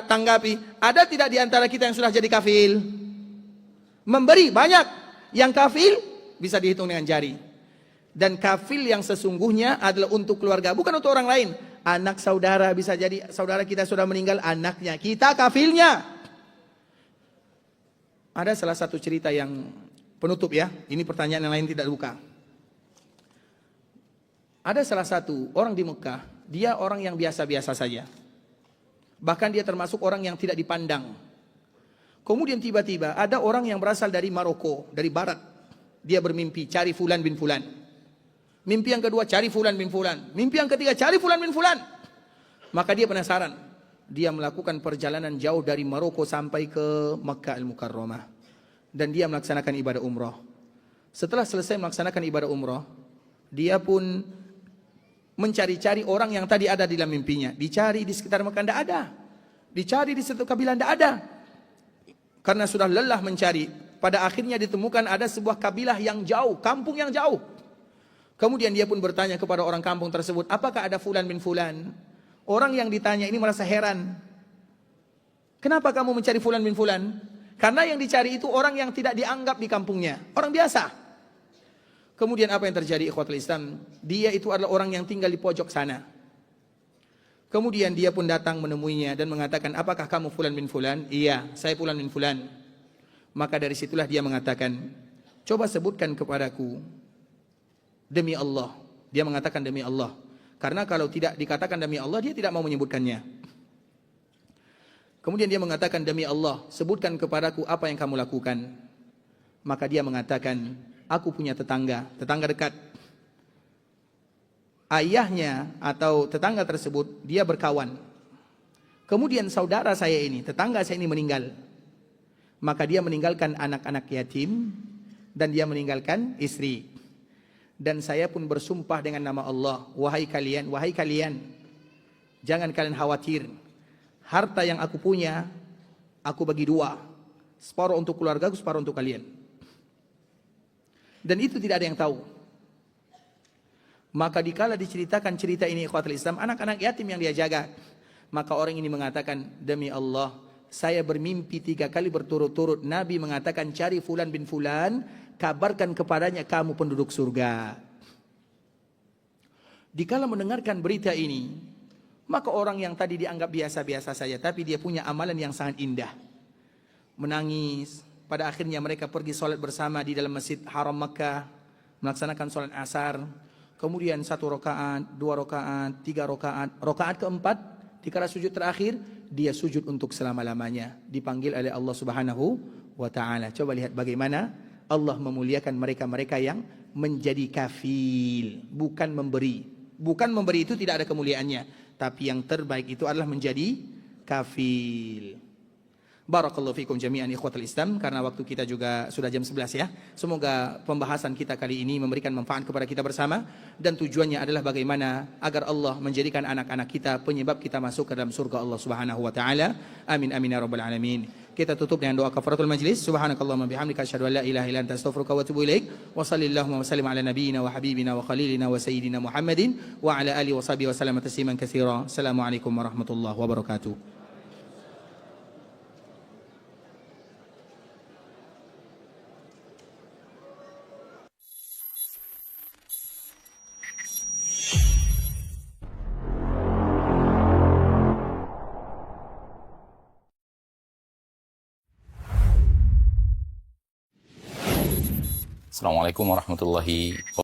tanggapi, ada tidak di antara kita yang sudah jadi kafil? Memberi banyak, yang kafil bisa dihitung dengan jari. Dan kafil yang sesungguhnya adalah untuk keluarga, bukan untuk orang lain. Anak saudara, bisa jadi saudara kita sudah meninggal, anaknya, kita kafilnya. Ada salah satu cerita yang penutup ya, ini pertanyaan yang lain tidak buka. Ada salah satu orang di Mekah, dia orang yang biasa-biasa saja. Bahkan dia termasuk orang yang tidak dipandang. Kemudian tiba-tiba ada orang yang berasal dari Maroko, dari barat. Dia bermimpi, cari fulan bin fulan. Mimpi yang kedua, cari fulan bin fulan. Mimpi yang ketiga, cari fulan bin fulan. Maka dia penasaran. Dia melakukan perjalanan jauh dari Maroko sampai ke Makkah Al-Mukarramah. Dan dia melaksanakan ibadah umrah. Setelah selesai melaksanakan ibadah umrah, dia pun mencari-cari orang yang tadi ada di dalam mimpinya. Dicari di sekitar Mekah, tidak ada. Dicari di satu kabilah, tidak ada. Karena sudah lelah mencari, pada akhirnya ditemukan ada sebuah kabilah yang jauh, kampung yang jauh. Kemudian dia pun bertanya kepada orang kampung tersebut, apakah ada fulan bin fulan? Orang yang ditanya ini merasa heran. Kenapa kamu mencari fulan bin fulan? Karena yang dicari itu orang yang tidak dianggap di kampungnya, orang biasa. Kemudian apa yang terjadi ikhwatul Islam? Dia itu adalah orang yang tinggal di pojok sana. Kemudian dia pun datang menemuinya dan mengatakan, apakah kamu fulan bin fulan? Iya, saya fulan bin fulan. Maka dari situlah dia mengatakan, coba sebutkan kepadaku demi Allah. Dia mengatakan demi Allah. Karena kalau tidak dikatakan demi Allah, dia tidak mau menyebutkannya. Kemudian dia mengatakan demi Allah, sebutkan kepadaku apa yang kamu lakukan. Maka dia mengatakan, aku punya tetangga dekat. Ayahnya atau tetangga tersebut, dia berkawan. Kemudian saudara saya ini, tetangga saya ini meninggal. Maka dia meninggalkan anak-anak yatim, dan dia meninggalkan istri. Dan saya pun bersumpah dengan nama Allah, wahai kalian, jangan kalian khawatir. Harta yang aku punya, aku bagi 2. Separuh untuk keluarga, separuh untuk kalian. Dan itu tidak ada yang tahu. Maka dikala diceritakan cerita ini ikhwatul Islam, anak-anak yatim yang dia jaga. Maka orang ini mengatakan, demi Allah, saya bermimpi 3 kali berturut-turut. Nabi mengatakan, cari fulan bin fulan, kabarkan kepadanya kamu penduduk surga. Dikala mendengarkan berita ini, maka orang yang tadi dianggap biasa-biasa saja, tapi dia punya amalan yang sangat indah. Menangis. Pada akhirnya mereka pergi sholat bersama di dalam Masjid Haram Makkah, melaksanakan sholat asar. Kemudian 1 rakaat, 2 rakaat, 3 rakaat. Rakaat keempat, dikala sujud terakhir, dia sujud untuk selama-lamanya. Dipanggil oleh Allah Subhanahu wa Ta'ala. Coba lihat bagaimana Allah memuliakan mereka-mereka yang menjadi kafil, bukan memberi. Bukan memberi itu tidak ada kemuliaannya, tapi yang terbaik itu adalah menjadi kafil. Barakallahu fikum jami'an ikhwatal Islam, karena waktu kita juga sudah jam 11 ya. Semoga pembahasan kita kali ini memberikan manfaat kepada kita bersama, dan tujuannya adalah bagaimana agar Allah menjadikan anak-anak kita penyebab kita masuk ke dalam surga Allah Subhanahu wa taala. Amin amin ya rabbal alamin. Kita tutup dengan doa kafaratul majlis. Subhanakallahumma bihamdika asyhadu an la ilaha illa anta astaghfiruka wa atubu ilaik. Wa sallallahu wa sallim ala nabiyyina wa habibina wa khalilina wa sayyidina Muhammadin wa ala alihi wa sahbihi wa sallam tasliman katsira. Assalamualaikum warahmatullahi wabarakatuh. Assalamualaikum warahmatullahi wabarakatuh.